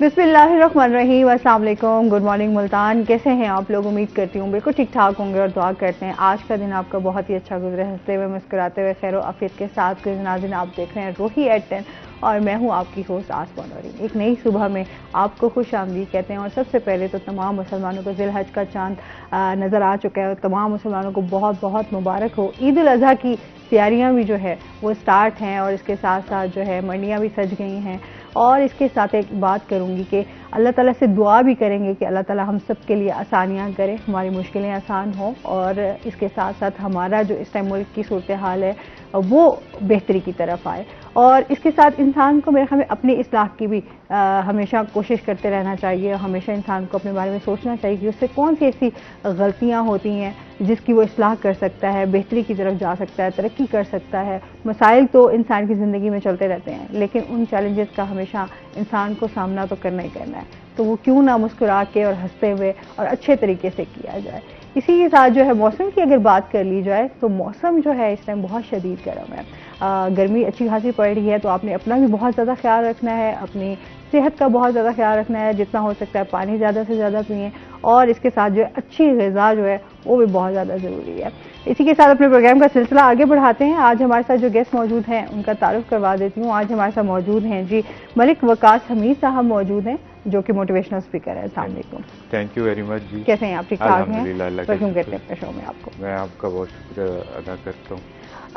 बिस्मिल्लाहिर्रहमानिर्रहीम, अस्सलाम वालेकुम, गुड मॉर्निंग मुल्तान। कैसे हैं आप लोग? उम्मीद करती हूँ बिल्कुल ठीक ठाक होंगे और दुआ करते हैं आज का दिन आपका बहुत ही अच्छा गुजरे, हंसते हुए मुस्कुराते हुए खैर आफियत के साथ। नाज़रीन, आप देख रहे हैं रोही एट 10 और मैं हूँ आपकी होस्ट आसमान नौरीन। एक नई सुबह में आपको खुश आमदीद कहते हैं। और सबसे पहले तो तमाम मुसलमानों को ज़िलहज का चांद नज़र आ चुका है और तमाम मुसलमानों को बहुत बहुत मुबारक हो। ईद उल अज़हा की तैयारियाँ भी जो है वो स्टार्ट हैं और इसके साथ साथ जो है मंडियाँ भी सज गई हैं। और इसके साथ एक बात करूंगी कि अल्लाह ताला से दुआ भी करेंगे कि अल्लाह ताला हम सब के लिए आसानियाँ करे, हमारी मुश्किलें आसान हों और इसके साथ साथ हमारा जो इस टाइम मुल्क की सूरत हाल है वो बेहतरी की तरफ आए। और इसके साथ इंसान को मेरे ख्याल में अपनी इस्लाह की भी हमेशा कोशिश करते रहना चाहिए। हमेशा इंसान को अपने बारे में सोचना चाहिए कि उससे कौन सी ऐसी गलतियाँ होती हैं जिसकी वो इस्लाह कर सकता है, बेहतरी की तरफ जा सकता है, तरक्की कर सकता है। मसाइल तो इंसान की ज़िंदगी में चलते रहते हैं, लेकिन उन चैलेंजेस का हमेशा इंसान को सामना तो करना ही करना है। तो वो क्यों ना मुस्कुरा के और हंसते हुए और अच्छे तरीके से किया जाए। इसी के साथ जो है मौसम की अगर बात कर ली जाए तो मौसम जो है इस टाइम बहुत शदीद गर्म है। गर्मी अच्छी खासी पड़ रही है, तो आपने अपना भी बहुत ज़्यादा ख्याल रखना है, अपनी सेहत का बहुत ज़्यादा ख्याल रखना है। जितना हो सकता है पानी ज़्यादा से ज़्यादा पिएँ और इसके साथ जो है अच्छी ग़िज़ा जो है वो भी बहुत ज़्यादा ज़रूरी है। इसी के साथ अपने प्रोग्राम का सिलसिला आगे बढ़ाते हैं। आज हमारे साथ जो गेस्ट मौजूद हैं उनका तारुफ करवा देती हूँ। आज हमारे साथ मौजूद हैं जी मलिक वकास हमीद साहब मौजूद हैं, जो कि मोटिवेशनल स्पीकर है। अस्सलाम वालेकुम। थैंक यू वेरी मच जी। कैसे हैं आप? ठीक ठाक हैं? वेलकम करते हैं अपने शो में आपको। मैं आपका बहुत शुक्रिया अदा करता हूँ।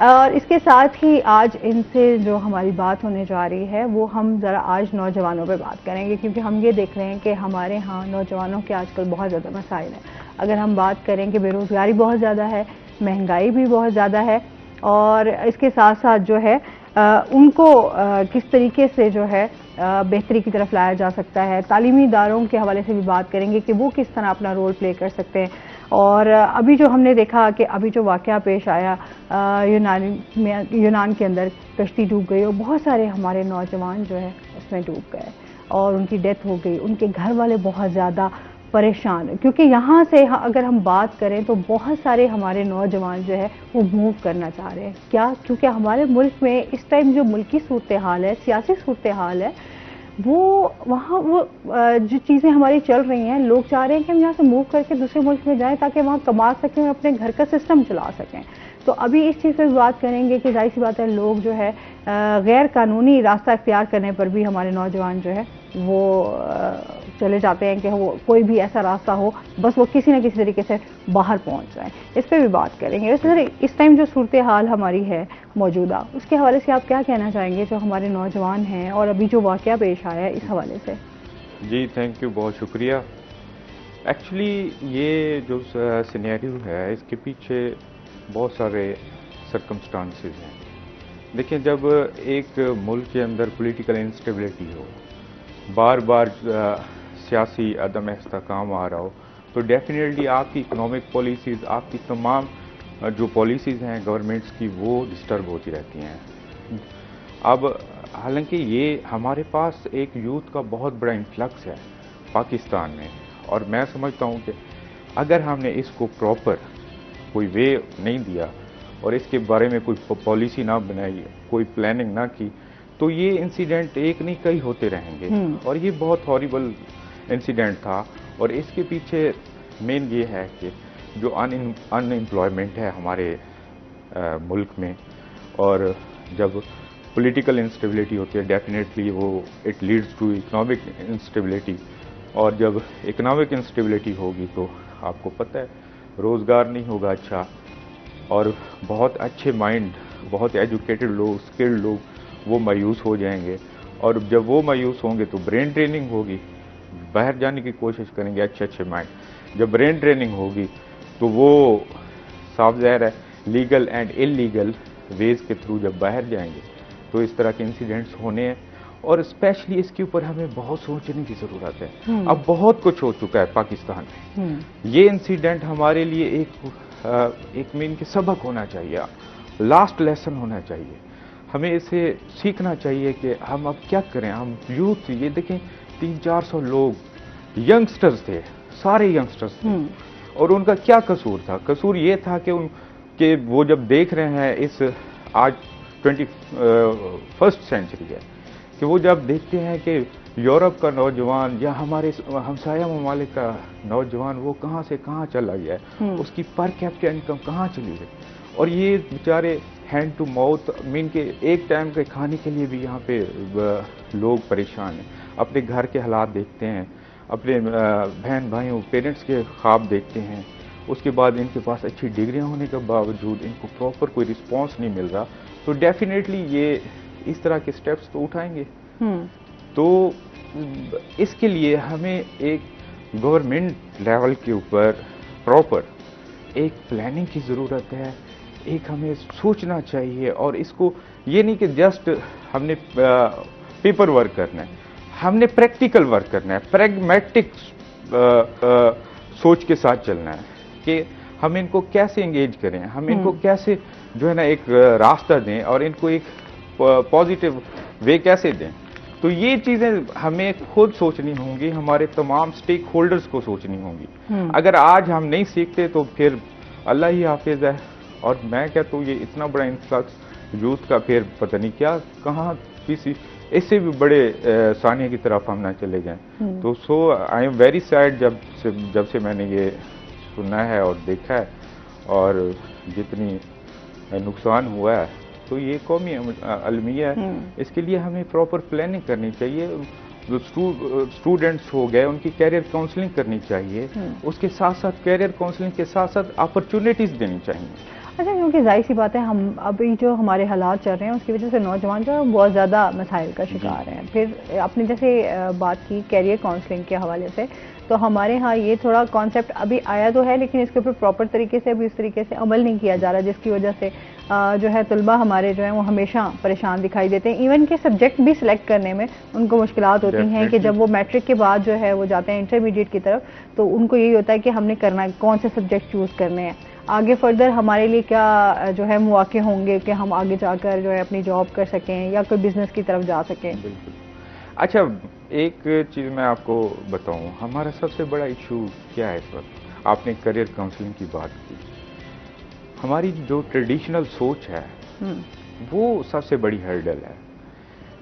और इसके साथ ही आज इनसे जो हमारी बात होने जा रही है वो हम ज़रा आज नौजवानों पे बात करेंगे, क्योंकि हम ये देख रहे हैं कि हमारे यहाँ नौजवानों के आजकल बहुत ज़्यादा मसाइल हैं। अगर हम बात करें कि बेरोज़गारी बहुत ज़्यादा है, महंगाई भी बहुत ज़्यादा है और इसके साथ साथ जो है उनको किस तरीके से जो है बेहतरी की तरफ लाया जा सकता है। तालीमी इदारों के हवाले से भी बात करेंगे कि वो किस तरह अपना रोल प्ले कर सकते हैं। और अभी जो हमने देखा कि अभी जो वाक़या पेश आया यूनान के अंदर कश्ती डूब गई और बहुत सारे हमारे नौजवान जो है उसमें डूब गए और उनकी डेथ हो गई। उनके घर वाले बहुत ज़्यादा परेशान, क्योंकि यहाँ से अगर हम बात करें तो बहुत सारे हमारे नौजवान जो है वो मूव करना चाह रहे हैं। क्या? क्योंकि हमारे मुल्क में इस टाइम जो मुल्की सूरत हाल है, सियासी सूरत हाल है, वो वहाँ वो जो चीज़ें हमारी चल रही हैं, लोग चाह रहे हैं कि हम यहाँ से मूव करके दूसरे मुल्क में जाएं ताकि वहाँ कमा सकें और अपने घर का सिस्टम चला सकें। तो अभी इस चीज़ पर बात करेंगे कि जाहिर सी बात है लोग जो है गैर कानूनी रास्ता इख्तियार करने पर भी हमारे नौजवान जो है वो चले जाते हैं कि वो कोई भी ऐसा रास्ता हो बस वो किसी न किसी तरीके से बाहर पहुंच जाए। इस पर भी बात करेंगे। वैसे इस टाइम जो सूरत हाल हमारी है मौजूदा, उसके हवाले से आप क्या कहना चाहेंगे जो हमारे नौजवान हैं और अभी जो वाक़या पेश आया है इस हवाले से? जी थैंक यू, बहुत शुक्रिया। एक्चुअली ये जो सिनेरियो है इसके पीछे बहुत सारे सर्कमस्टांसेस हैं। देखिए, जब एक मुल्क के अंदर पॉलिटिकल इंस्टेबिलिटी हो, बार बार सियासी अदम इस्तेहकाम आ रहा हो, तो डेफिनेटली आपकी इकोनॉमिक पॉलिसीज़, आपकी तमाम जो पॉलिसीज़ हैं गवर्नमेंट्स की, वो डिस्टर्ब होती रहती हैं। अब हालांकि ये हमारे पास एक यूथ का बहुत बड़ा इन्फ्लक्स है पाकिस्तान में, और मैं समझता हूँ कि अगर हमने इसको प्रॉपर कोई वे नहीं दिया और इसके बारे में कोई पॉलिसी ना बनाई, कोई प्लानिंग ना की, तो ये इंसिडेंट एक नहीं कई होते रहेंगे। और ये बहुत हॉरिबल इंसिडेंट था। और इसके पीछे मेन ये है कि जो अनएम्प्लॉयमेंट है हमारे मुल्क में, और जब पॉलिटिकल इंस्टेबिलिटी होती है डेफिनेटली वो it leads to economic instability, और जब इकोनॉमिक इंस्टेबिलिटी होगी तो आपको पता है रोज़गार नहीं होगा अच्छा, और बहुत अच्छे माइंड, बहुत एजुकेटेड लोग, स्किल्ड लोग वो मायूस हो जाएंगे। और जब वो मायूस होंगे तो ब्रेन ट्रेनिंग होगी, बाहर जाने की कोशिश करेंगे अच्छे माइंड। जब ब्रेन ट्रेनिंग होगी तो वो साफ ज़ाहिर है लीगल एंड इलीगल वेज के थ्रू जब बाहर जाएंगे तो इस तरह के इंसिडेंट्स होने हैं। और स्पेशली इसके ऊपर हमें बहुत सोचने की ज़रूरत है। अब बहुत कुछ हो चुका है पाकिस्तान में। ये इंसिडेंट हमारे लिए एक मेन के सबक होना चाहिए, लास्ट लेसन होना चाहिए। हमें इसे सीखना चाहिए कि हम अब क्या करें। हम यूथ, ये देखें 300-400 लोग यंगस्टर्स थे, सारे यंगस्टर्स थे, और उनका क्या कसूर था? कसूर ये था कि वो जब देख रहे हैं इस आज 21st सेंचुरी है, कि वो जब देखते हैं कि यूरोप का नौजवान या हमारे हमसाया ममालिक का नौजवान वो कहाँ से कहाँ चला गया है, उसकी पर कैपिटा इनकम कहाँ चली गई। और ये बेचारे हैंड टू माउथ मीन के एक टाइम के खाने के लिए भी यहाँ पे लोग परेशान हैं। अपने घर के हालात देखते हैं, अपने बहन भाइयों पेरेंट्स के ख्वाब देखते हैं, उसके बाद इनके पास अच्छी डिग्रियां होने के बावजूद इनको प्रॉपर कोई रिस्पांस नहीं मिल रहा, तो डेफिनेटली ये इस तरह के स्टेप्स तो उठाएंगे। तो इसके लिए हमें एक गवर्नमेंट लेवल के ऊपर प्रॉपर एक प्लानिंग की ज़रूरत है, एक हमें सोचना चाहिए। और इसको ये नहीं कि जस्ट हमने पेपर वर्क करना है, हमने प्रैक्टिकल वर्क करना है, प्रैग्मेटिक सोच के साथ चलना है कि हम इनको कैसे एंगेज करें, हम इनको कैसे जो है ना एक रास्ता दें और इनको एक पॉजिटिव वे कैसे दें। तो ये चीज़ें हमें खुद सोचनी होंगी, हमारे तमाम स्टेक होल्डर्स को सोचनी होंगी। अगर आज हम नहीं सीखते तो फिर अल्लाह ही हाफिज है। और मैं कहता हूँ ये इतना बड़ा इन्फ्लक्स यूथ का फिर पता नहीं क्या कहाँ किसी इससे भी बड़े सानिया की तरफ हम ना चले जाएं। तो सो आई एम वेरी सैड जब से मैंने ये सुना है और देखा है और जितनी नुकसान हुआ है, तो ये कौमी अलमिया है। इसके लिए हमें प्रॉपर प्लानिंग करनी चाहिए। जो स्टूडेंट्स हो गए उनकी कैरियर काउंसलिंग करनी चाहिए, उसके साथ साथ कैरियर काउंसलिंग के साथ साथ अपॉर्चुनिटीज देनी चाहिए। अच्छा, क्योंकि जाहिर सी बात है हम अभी जो हमारे हालात चल रहे हैं उसकी वजह से नौजवान जो है बहुत ज़्यादा मसाइल का शिकार हैं। फिर आपने जैसे बात की कैरियर काउंसलिंग के हवाले से, तो हमारे यहाँ ये थोड़ा कॉन्सेप्ट अभी आया तो है, लेकिन इसके ऊपर प्रॉपर तरीके से अभी इस तरीके से अमल नहीं किया जा रहा, जिसकी वजह से जो है तलबा हमारे जो है वो हमेशा परेशान दिखाई देते हैं। इवन के सब्जेक्ट भी सिलेक्ट करने में उनको मुश्किलात होती हैं कि जब वो मैट्रिक के बाद जो है वो जाते हैं इंटरमीडिएट की तरफ, तो उनको यही होता है कि हमने करना है, कौन से सब्जेक्ट चूज़ करने हैं, आगे फर्दर हमारे लिए क्या जो है मौके होंगे कि हम आगे जाकर जो है अपनी जॉब कर सकें या कोई बिजनेस की तरफ जा सकें। बिल्कुल। अच्छा, एक चीज़ मैं आपको बताऊं, हमारा सबसे बड़ा इशू क्या है इस वक्त। आपने करियर काउंसलिंग की बात की, हमारी जो ट्रेडिशनल सोच है वो सबसे बड़ी हर्डल है।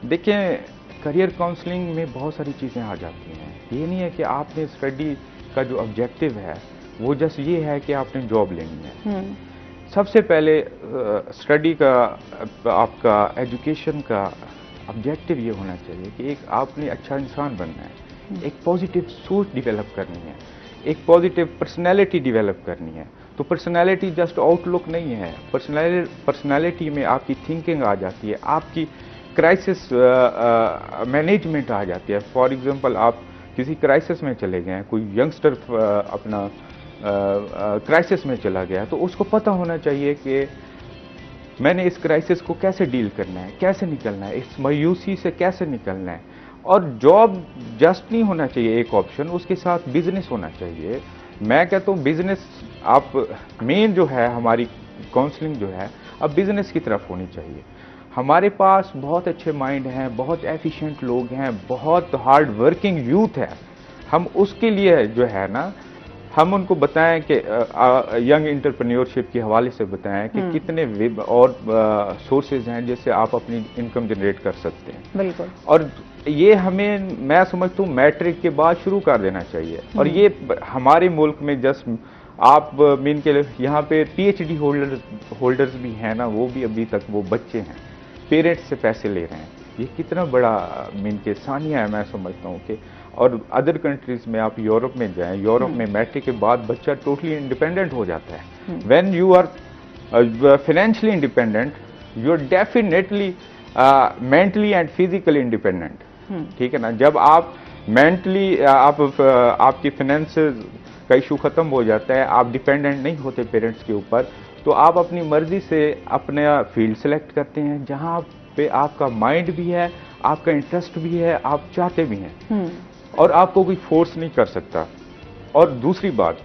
देखें, करियर काउंसलिंग में बहुत सारी चीज़ें आ जाती हैं। ये नहीं है कि आपने स्टडी का जो ऑब्जेक्टिव है वो जस्ट ये है कि आपने जॉब लेनी है। सबसे पहले स्टडी का आपका एजुकेशन का ऑब्जेक्टिव ये होना चाहिए कि एक आपने अच्छा इंसान बनना है, एक पॉजिटिव सोच डेवलप करनी है, एक पॉजिटिव पर्सनैलिटी डेवलप करनी है। तो पर्सनैलिटी जस्ट आउटलुक नहीं है, पर्सनैलिटी में आपकी थिंकिंग आ जाती है, आपकी क्राइसिस मैनेजमेंट आ जाती है। फॉर एग्जांपल, आप किसी क्राइसिस में चले गए, कोई यंगस्टर अपना क्राइसिस में चला गया, तो उसको पता होना चाहिए कि मैंने इस क्राइसिस को कैसे डील करना है, कैसे निकलना है, इस मायूसी से कैसे निकलना है। और जॉब जस्ट नहीं होना चाहिए एक ऑप्शन, उसके साथ बिजनेस होना चाहिए। मैं कहता हूँ बिजनेस आप मेन जो है हमारी काउंसलिंग जो है अब बिजनेस की तरफ होनी चाहिए। हमारे पास बहुत अच्छे माइंड हैं, बहुत एफिशिएंट लोग हैं, बहुत हार्ड वर्किंग यूथ है। हम उसके लिए जो है ना हम उनको बताएं कि यंग एंटरप्रेन्योरशिप के हवाले से बताएं कि कितने और सोर्सेज हैं जिससे आप अपनी इनकम जनरेट कर सकते हैं। बिल्कुल। और ये हमें, मैं समझता हूँ, मैट्रिक के बाद शुरू कर देना चाहिए। और ये हमारे मुल्क में जस्ट आप मीन के यहाँ पे पीएचडी होल्डर्स भी हैं ना, वो भी अभी तक वो बच्चे हैं, पेरेंट्स से पैसे ले रहे हैं। ये कितना बड़ा मीन के सानिया है, मैं समझता हूँ कि। और अदर कंट्रीज में आप यूरोप में जाएं, यूरोप में मैट्रिक के बाद बच्चा टोटली इंडिपेंडेंट हो जाता है। When you are financially independent, you are definitely mentally and physically independent. ठीक है ना। जब आप मेंटली आपकी फाइनेंसेस का इशू खत्म हो जाता है, आप डिपेंडेंट नहीं होते पेरेंट्स के ऊपर, तो आप अपनी मर्जी से अपना फील्ड सेलेक्ट करते हैं जहां पे आपका माइंड भी है, आपका इंटरेस्ट भी है, आप चाहते भी हैं, और आपको कोई फोर्स नहीं कर सकता। और दूसरी बात,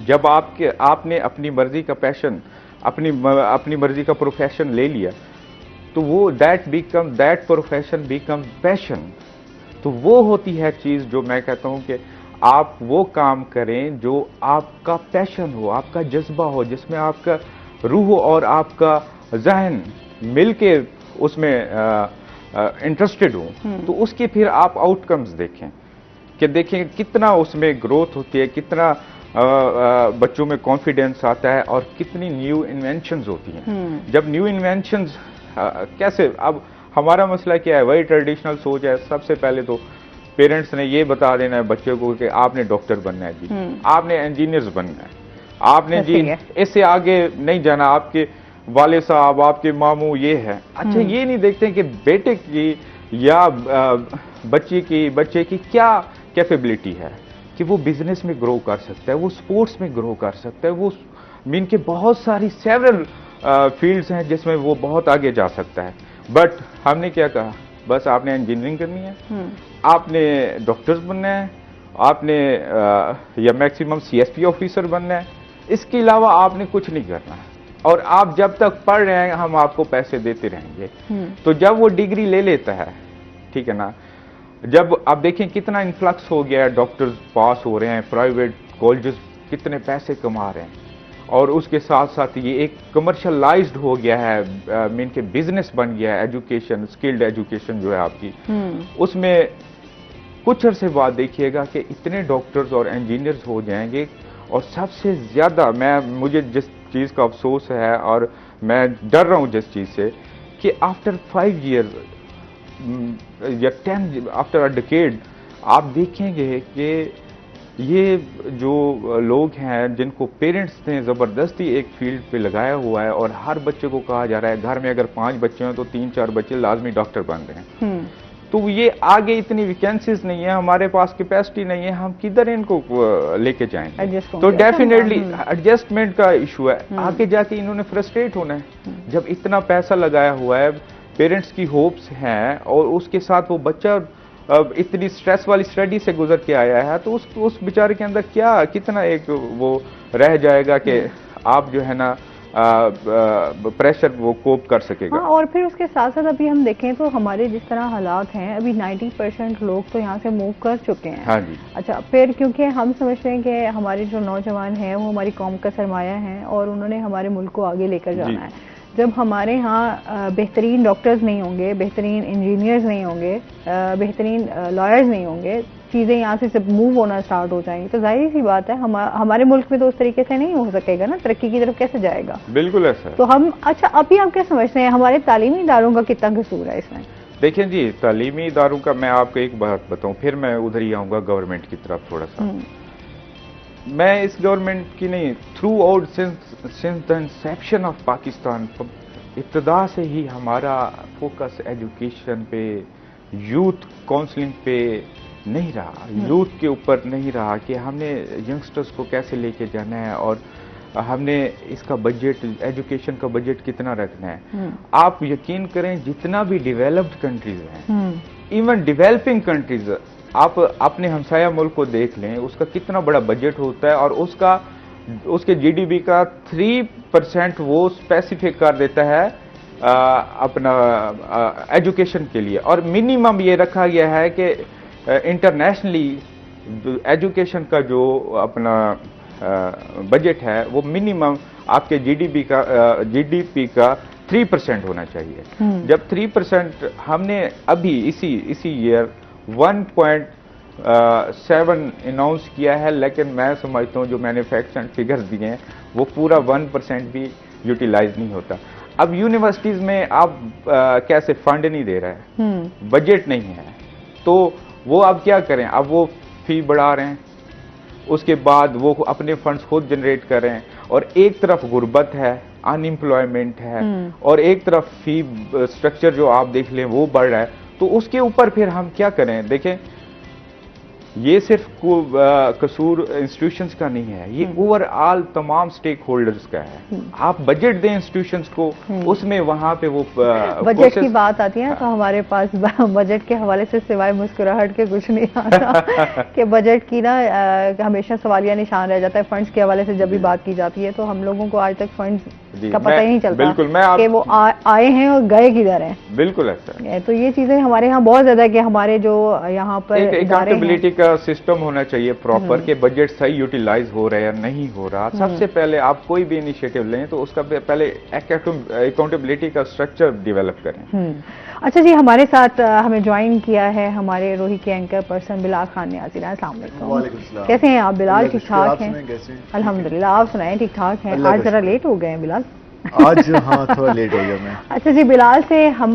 जब आपने अपनी मर्जी का पैशन, अपनी मर्जी का प्रोफेशन ले लिया, तो वो दैट प्रोफेशन बिकम पैशन। तो वो होती है चीज जो मैं कहता हूं कि आप वो काम करें जो आपका पैशन हो, आपका जज्बा हो, जिसमें आपका रूह और आपका जहन मिलके उसमें इंटरेस्टेड हूँ तो उसके फिर आप आउटकम्स देखें कि देखें कितना उसमें ग्रोथ होती है, कितना बच्चों में कॉन्फिडेंस आता है और कितनी न्यू इन्वेंशंस होती हैं। जब न्यू इन्वेंशंस कैसे, अब हमारा मसला क्या है, वही ट्रेडिशनल सोच है। सबसे पहले तो पेरेंट्स ने ये बता देना है बच्चों को कि आपने डॉक्टर बनना है जी, आपने इंजीनियर्स बनना है, आपने जी इससे आगे नहीं जाना, आपके वाले साहब, आपके मामू ये है। अच्छा, ये नहीं देखते कि बेटे की या बच्चे की क्या कैपेबिलिटी है कि वो बिजनेस में ग्रो कर सकता है, वो स्पोर्ट्स में ग्रो कर सकता है, वो मीन के बहुत सारी सेवरल फील्ड्स हैं जिसमें वो बहुत आगे जा सकता है। बट हमने क्या कहा, बस आपने इंजीनियरिंग करनी है, आपने डॉक्टर्स बनना है, आपने या मैक्सिमम सीएसपी ऑफिसर बनना है, इसके अलावा आपने कुछ नहीं करना है और आप जब तक पढ़ रहे हैं हम आपको पैसे देते रहेंगे। तो जब वो डिग्री ले लेता है, ठीक है ना, जब आप देखें कितना इन्फ्लक्स हो गया है, डॉक्टर्स पास हो रहे हैं, प्राइवेट कॉलेजेस कितने पैसे कमा रहे हैं और उसके साथ साथ ये एक कमर्शलाइज्ड हो गया है, मीन के बिजनेस बन गया है। एजुकेशन, स्किल्ड एजुकेशन जो है आपकी, उसमें कुछ अरसे बाद देखिएगा कि इतने डॉक्टर्स और इंजीनियर्स हो जाएंगे। और सबसे ज्यादा मुझे जिस चीज का अफसोस है और मैं डर रहा हूं जिस चीज से, कि आफ्टर 5 years या 10 आफ्टर अ डिकेड आप देखेंगे कि ये जो लोग हैं जिनको पेरेंट्स ने ज़बरदस्ती एक फील्ड पे लगाया हुआ है और हर बच्चे को कहा जा रहा है घर में अगर 5 बच्चे हैं तो 3-4 बच्चे लाजमी डॉक्टर बन रहे हैं, तो ये आगे इतनी वैकेंसीज नहीं है, हमारे पास कैपेसिटी नहीं है, हम किधर इनको लेके जाएंगे। तो डेफिनेटली एडजस्टमेंट का इशू है, आगे जाके इन्होंने फ्रस्ट्रेट होना है। जब इतना पैसा लगाया हुआ है, पेरेंट्स की होप्स हैं और उसके साथ वो बच्चा अब इतनी स्ट्रेस वाली स्टडी से गुजर के आया है, तो उस बेचारे के अंदर क्या कितना एक वो रह जाएगा कि आप जो है ना प्रेशर वो कोप कर सकेगा। हाँ, और फिर उसके साथ साथ अभी हम देखें तो हमारे जिस तरह हालात हैं, अभी 90% लोग तो यहाँ से मूव कर चुके हैं। हाँ जी। अच्छा, फिर क्योंकि हम समझते हैं कि हमारे जो नौजवान हैं वो हमारी कौम का सरमाया है और उन्होंने हमारे मुल्क को आगे लेकर जाना है। जब हमारे यहाँ बेहतरीन डॉक्टर्स नहीं होंगे, बेहतरीन इंजीनियर्स नहीं होंगे, बेहतरीन लॉयर्स नहीं होंगे, चीज़ें यहाँ से सब मूव होना स्टार्ट हो जाएंगी, तो जाहिर सी बात है हमारे मुल्क में तो उस तरीके से नहीं हो सकेगा ना, तरक्की की तरफ कैसे जाएगा। बिल्कुल ऐसा। तो हम, अच्छा अभी आप क्या समझते हैं हमारे तालीमी इदारों का कितना कसूर है इसमें? देखिए जी, तालीमी इदारों का मैं आपको एक बात बताऊं, फिर मैं उधर ही आऊँगा गवर्नमेंट की तरफ थोड़ा सा। मैं इस गवर्नमेंट की नहीं, throughout since the inception of Pakistan, इब्तदा से ही हमारा फोकस एजुकेशन पे, यूथ काउंसलिंग पे नहीं रहा, यूथ के ऊपर नहीं रहा कि हमने यंगस्टर्स को कैसे लेके जाना है और हमने इसका बजट, एजुकेशन का बजट कितना रखना है। आप यकीन करें, जितना भी डेवलप्ड कंट्रीज हैं, इवन डेवलपिंग कंट्रीज, आप अपने हमसाया मुल्क को देख लें, उसका कितना बड़ा बजट होता है और उसके जीडीपी का 3% वो स्पेसिफिक कर देता है अपना एजुकेशन के लिए। और मिनिमम ये रखा गया है कि इंटरनेशनली एजुकेशन का जो अपना बजट है वो मिनिमम आपके जीडीपी का 3% होना चाहिए। जब 3% हमने अभी इसी ईयर 1.7 अनाउंस किया है, लेकिन मैं समझता हूँ जो मैंने फैक्ट्स एंड फिगर्स दिए हैं वो पूरा 1% भी यूटिलाइज नहीं होता। अब यूनिवर्सिटीज में आप कैसे फंड नहीं दे रहा है, बजट नहीं है, तो वो अब क्या करें, अब वो फी बढ़ा रहे हैं, उसके बाद वो अपने फंड्स खुद जनरेट कर रहे हैं और एक तरफ गुर्बत है, अनएम्प्लॉयमेंट है और एक तरफ फी स्ट्रक्चर जो आप देख लें वो बढ़ रहा है। तो उसके ऊपर फिर हम क्या करें? देखें, ये सिर्फ कसूर इंस्टीट्यूशंस का नहीं है, ये ओवरऑल तमाम स्टेक होल्डर्स का है। आप बजट दें इंस्टीट्यूशंस को, उसमें वहां पे वो बजट की बात आती है तो हमारे पास बजट के हवाले से सिवाय मुस्कुराहट के कुछ नहीं आता कि बजट की ना हमेशा सवालिया निशान रह जाता है। फंड्स के हवाले से जब भी बात की जाती है तो हम लोगों को आज तक फंड्स का पता ही नहीं चलता कि वो आए हैं और गए किधर हैं। बिल्कुल ऐसा है। तो ये चीजें हमारे यहाँ बहुत ज्यादा है कि हमारे जो यहाँ पर अकाउंटेबिलिटी सिस्टम होना चाहिए प्रॉपर कि बजट सही यूटिलाइज हो रहा है या नहीं हो रहा। सबसे पहले आप कोई भी इनिशिएटिव लें तो उसका पहले अकाउंटेबिलिटी का स्ट्रक्चर डेवलप करें। अच्छा जी, हमारे साथ हमें ज्वाइन किया है हमारे रोही के एंकर पर्सन बिलाल खान नियाज़ी। अस्सलाम वालेकुम। कैसे हैं आप बिलाल? ठीक ठाक हैं? अल्हम्दुलिल्लाह। आप सुनाएं, ठीक ठाक हैं? आज जरा लेट हो गए हैं बिलाल। आज हाँ थोड़ा लेट हो गया मैं। अच्छा जी, बिलाल से हम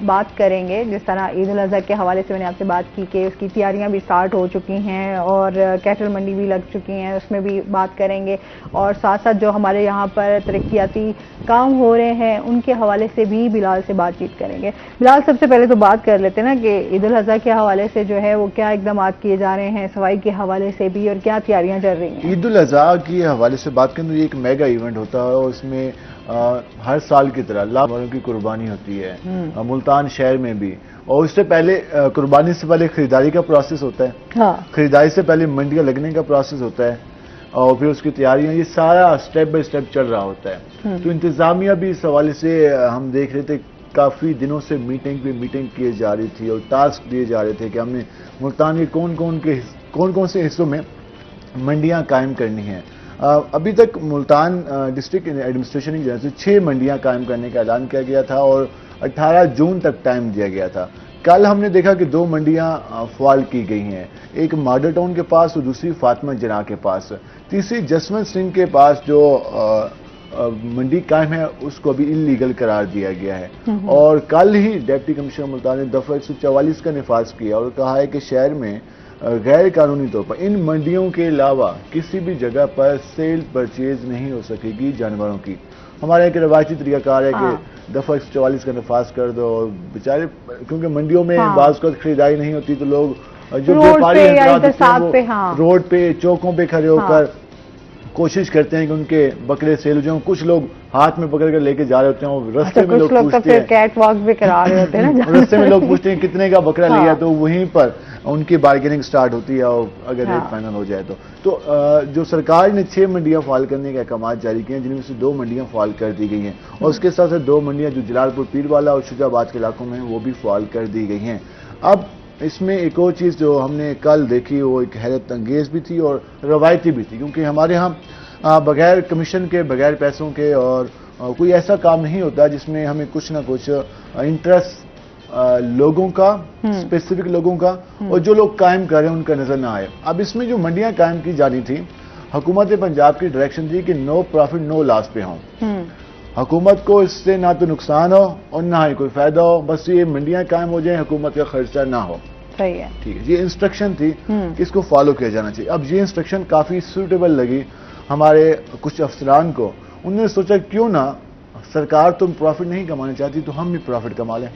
बात करेंगे। जिस तरह ईद उल अज़हा के हवाले से मैंने आपसे बात की कि उसकी तैयारियां भी स्टार्ट हो चुकी हैं और कैटल मंडी भी लग चुकी हैं, उसमें भी बात करेंगे। और साथ साथ जो हमारे यहाँ पर तरक्याती काम हो रहे हैं उनके हवाले से भी बिलाल से बातचीत करेंगे। बिलाल, सबसे पहले तो बात कर लेते हैं ना कि ईद उल अज़हा के हवाले से जो है वो क्या इकदाम किए जा रहे हैं, सफाई के हवाले से भी, और क्या तैयारियां चल रही हैं? ईद उल अज़हा के हवाले से बात करें तो ये एक मेगा इवेंट होता है और इसमें हर साल की तरह लाखों की कुर्बानी होती है मुल्तान शहर में भी। और उससे पहले कुर्बानी से पहले खरीदारी का प्रोसेस होता है। हाँ। खरीदारी से पहले मंडियां लगने का प्रोसेस होता है और फिर उसकी तैयारियां, ये सारा स्टेप बाय स्टेप चल रहा होता है। तो इंतजामिया भी इस हवाले से हम देख रहे थे, काफी दिनों से मीटिंग पे मीटिंग की जा रही थी और टास्क दिए जा रहे थे कि हमने मुल्तान के कौन कौन से हिस्सों में मंडियां कायम करनी है। अभी तक मुल्तान डिस्ट्रिक्ट एडमिनिस्ट्रेशन की तरफ से 6 मंडियां कायम करने का ऐलान किया गया था और 18 जून तक टाइम दिया गया था। कल हमने देखा कि 2 मंडियां फाल की गई हैं, एक मॉडल टाउन के पास और दूसरी फातिमा जना के पास। तीसरी जसवंत सिंह के पास जो मंडी कायम है उसको अभी इलीगल करार दिया गया है। और कल ही डिप्टी कमिश्नर मुल्तान ने दफा 144 का निफाज किया और कहा है कि शहर में गैर कानूनी तौर पर इन मंडियों के अलावा किसी भी जगह पर सेल परचेज नहीं हो सकेगी जानवरों की। हमारे यहाँ के रवायती तरीकाकार है कि दफा 144 का नफाज कर दो और बेचारे, क्योंकि मंडियों में बाज़ वक़्त खरीदारी नहीं होती तो लोग जो व्यापारी रोड पे चौकों पे खड़े होकर कोशिश करते हैं कि उनके बकरे सेल हो जाएं। कुछ लोग हाथ में पकड़ कर लेके जा रहे होते हैं और रास्ते में लोग पूछते हैं, कैट वॉक भी करा रहे होते हैं ना रास्ते में लोग पूछते हैं कितने का बकरा लिया, तो वहीं पर उनकी बार्गेनिंग स्टार्ट होती है और अगर रेट फाइनल हो जाए तो जो सरकार ने 6 मंडियां फाल करने के अहकाम जारी किए हैं, जिनमें से 2 मंडियां फाल कर दी गई हैं और उसके साथ साथ 2 मंडियां जो जलालपुर पीरवाला और शुजाबाद के इलाकों में वो भी फाल कर दी गई हैं। अब इसमें एक और चीज जो हमने कल देखी वो एक हैरत अंगेज भी थी और रवायती भी थी, क्योंकि हमारे यहाँ बगैर कमीशन के, बगैर पैसों के और कोई ऐसा काम नहीं होता जिसमें हमें कुछ ना कुछ इंटरेस्ट लोगों का, स्पेसिफिक लोगों का और जो लोग कायम कर रहे हैं उनका नजर ना आए। अब इसमें जो मंडियां कायम की जानी थी, हुकूमत पंजाब की डायरेक्शन थी कि नो प्रॉफिट नो लॉस पे हों। हुकूमत को इससे ना तो नुकसान हो और ना ही कोई फायदा हो, बस ये मंडियां कायम हो जाए, हुकूमत का खर्चा ना हो। सही है, ठीक है, ये इंस्ट्रक्शन थी, इसको फॉलो किया जाना चाहिए। अब ये इंस्ट्रक्शन काफी सूटेबल लगी हमारे कुछ अफसरान को। उन्होंने सोचा क्यों ना, सरकार तुम प्रॉफिट नहीं कमाना चाहती तो हम भी प्रॉफिट कमा लें।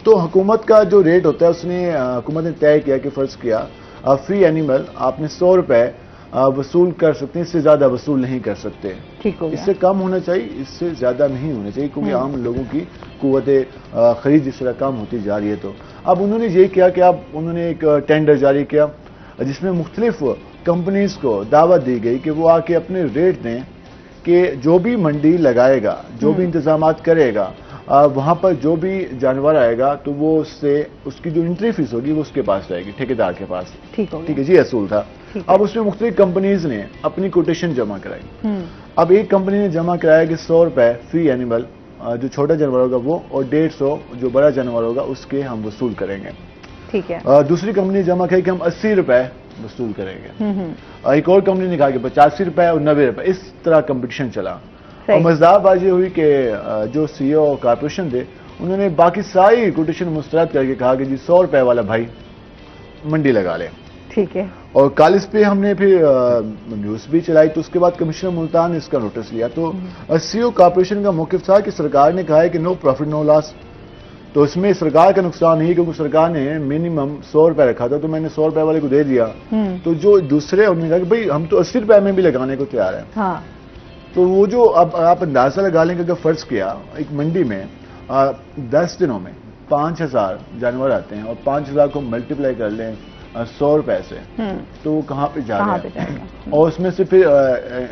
तो हुकूमत का जो रेट होता है उसने हुकूमत ने तय किया कि फर्ज किया फ्री एनिमल आपने 100 रुपए वसूल कर सकते हैं, इससे ज्यादा वसूल नहीं कर सकते। ठीक हो गया। इससे कम होना चाहिए, इससे ज्यादा नहीं होना चाहिए, क्योंकि आम लोगों की कुव्वत खरीद जिस तरह कम होती जा रही है। तो अब उन्होंने ये किया कि अब उन्होंने एक टेंडर जारी किया जिसमें मुख्तलिफ कंपनीज को दावत दी गई कि वो आके अपने रेट दें कि जो भी मंडी लगाएगा, जो भी इंतजाम करेगा, वहां पर जो भी जानवर आएगा तो वो उससे उसकी जो एंट्री फीस होगी वो उसके पास जाएगी, ठेकेदार के पास। ठीक है जी, असूल था। अब उसमें मुख्तलिफ कंपनीज ने अपनी कोटेशन जमा कराई। अब एक कंपनी ने जमा कराया कि 100 रुपए फ्री एनिमल जो छोटा जानवर होगा वो, और 150 जो बड़ा जानवर होगा उसके हम वसूल करेंगे। ठीक है। दूसरी कंपनी ने जमा कराई कि हम 80 रुपए वसूल करेंगे। एक और कंपनी ने कहा कि 85 रुपए और 90 रुपए। इस तरह कंपटीशन चला और मजेदार बात ये हुई कि जो सीईओ कॉर्पोरेशन थे उन्होंने बाकी सारी कोटेशन मुस्तरद करके कहा कि जी 100 रुपए वाला भाई मंडी लगा ले। ठीक है। और कल इस पे हमने फिर न्यूज भी चलाई, तो उसके बाद कमिश्नर मुल्तान ने इसका नोटिस लिया। तो सीईओ कॉर्पोरेशन का मौक़िफ़ था कि सरकार ने कहा है कि नो प्रॉफिट नो लॉस, तो इसमें सरकार का नुकसान नहीं, क्योंकि सरकार ने मिनिमम 100 रुपए रखा था तो मैंने 100 रुपए वाले को दे दिया। तो जो दूसरे उन्होंने कहा कि भाई हम तो 80 रुपए में भी लगाने को तैयार है। हाँ। तो वो जो अब आप अंदाजा लगा लेंगे, अगर फर्ज किया एक मंडी में 10 दिनों में 5000 जानवर आते हैं और 5000 को मल्टीप्लाई कर लें 100 रुपए से, तो वो कहाँ पे जा रहा है? और उसमें से फिर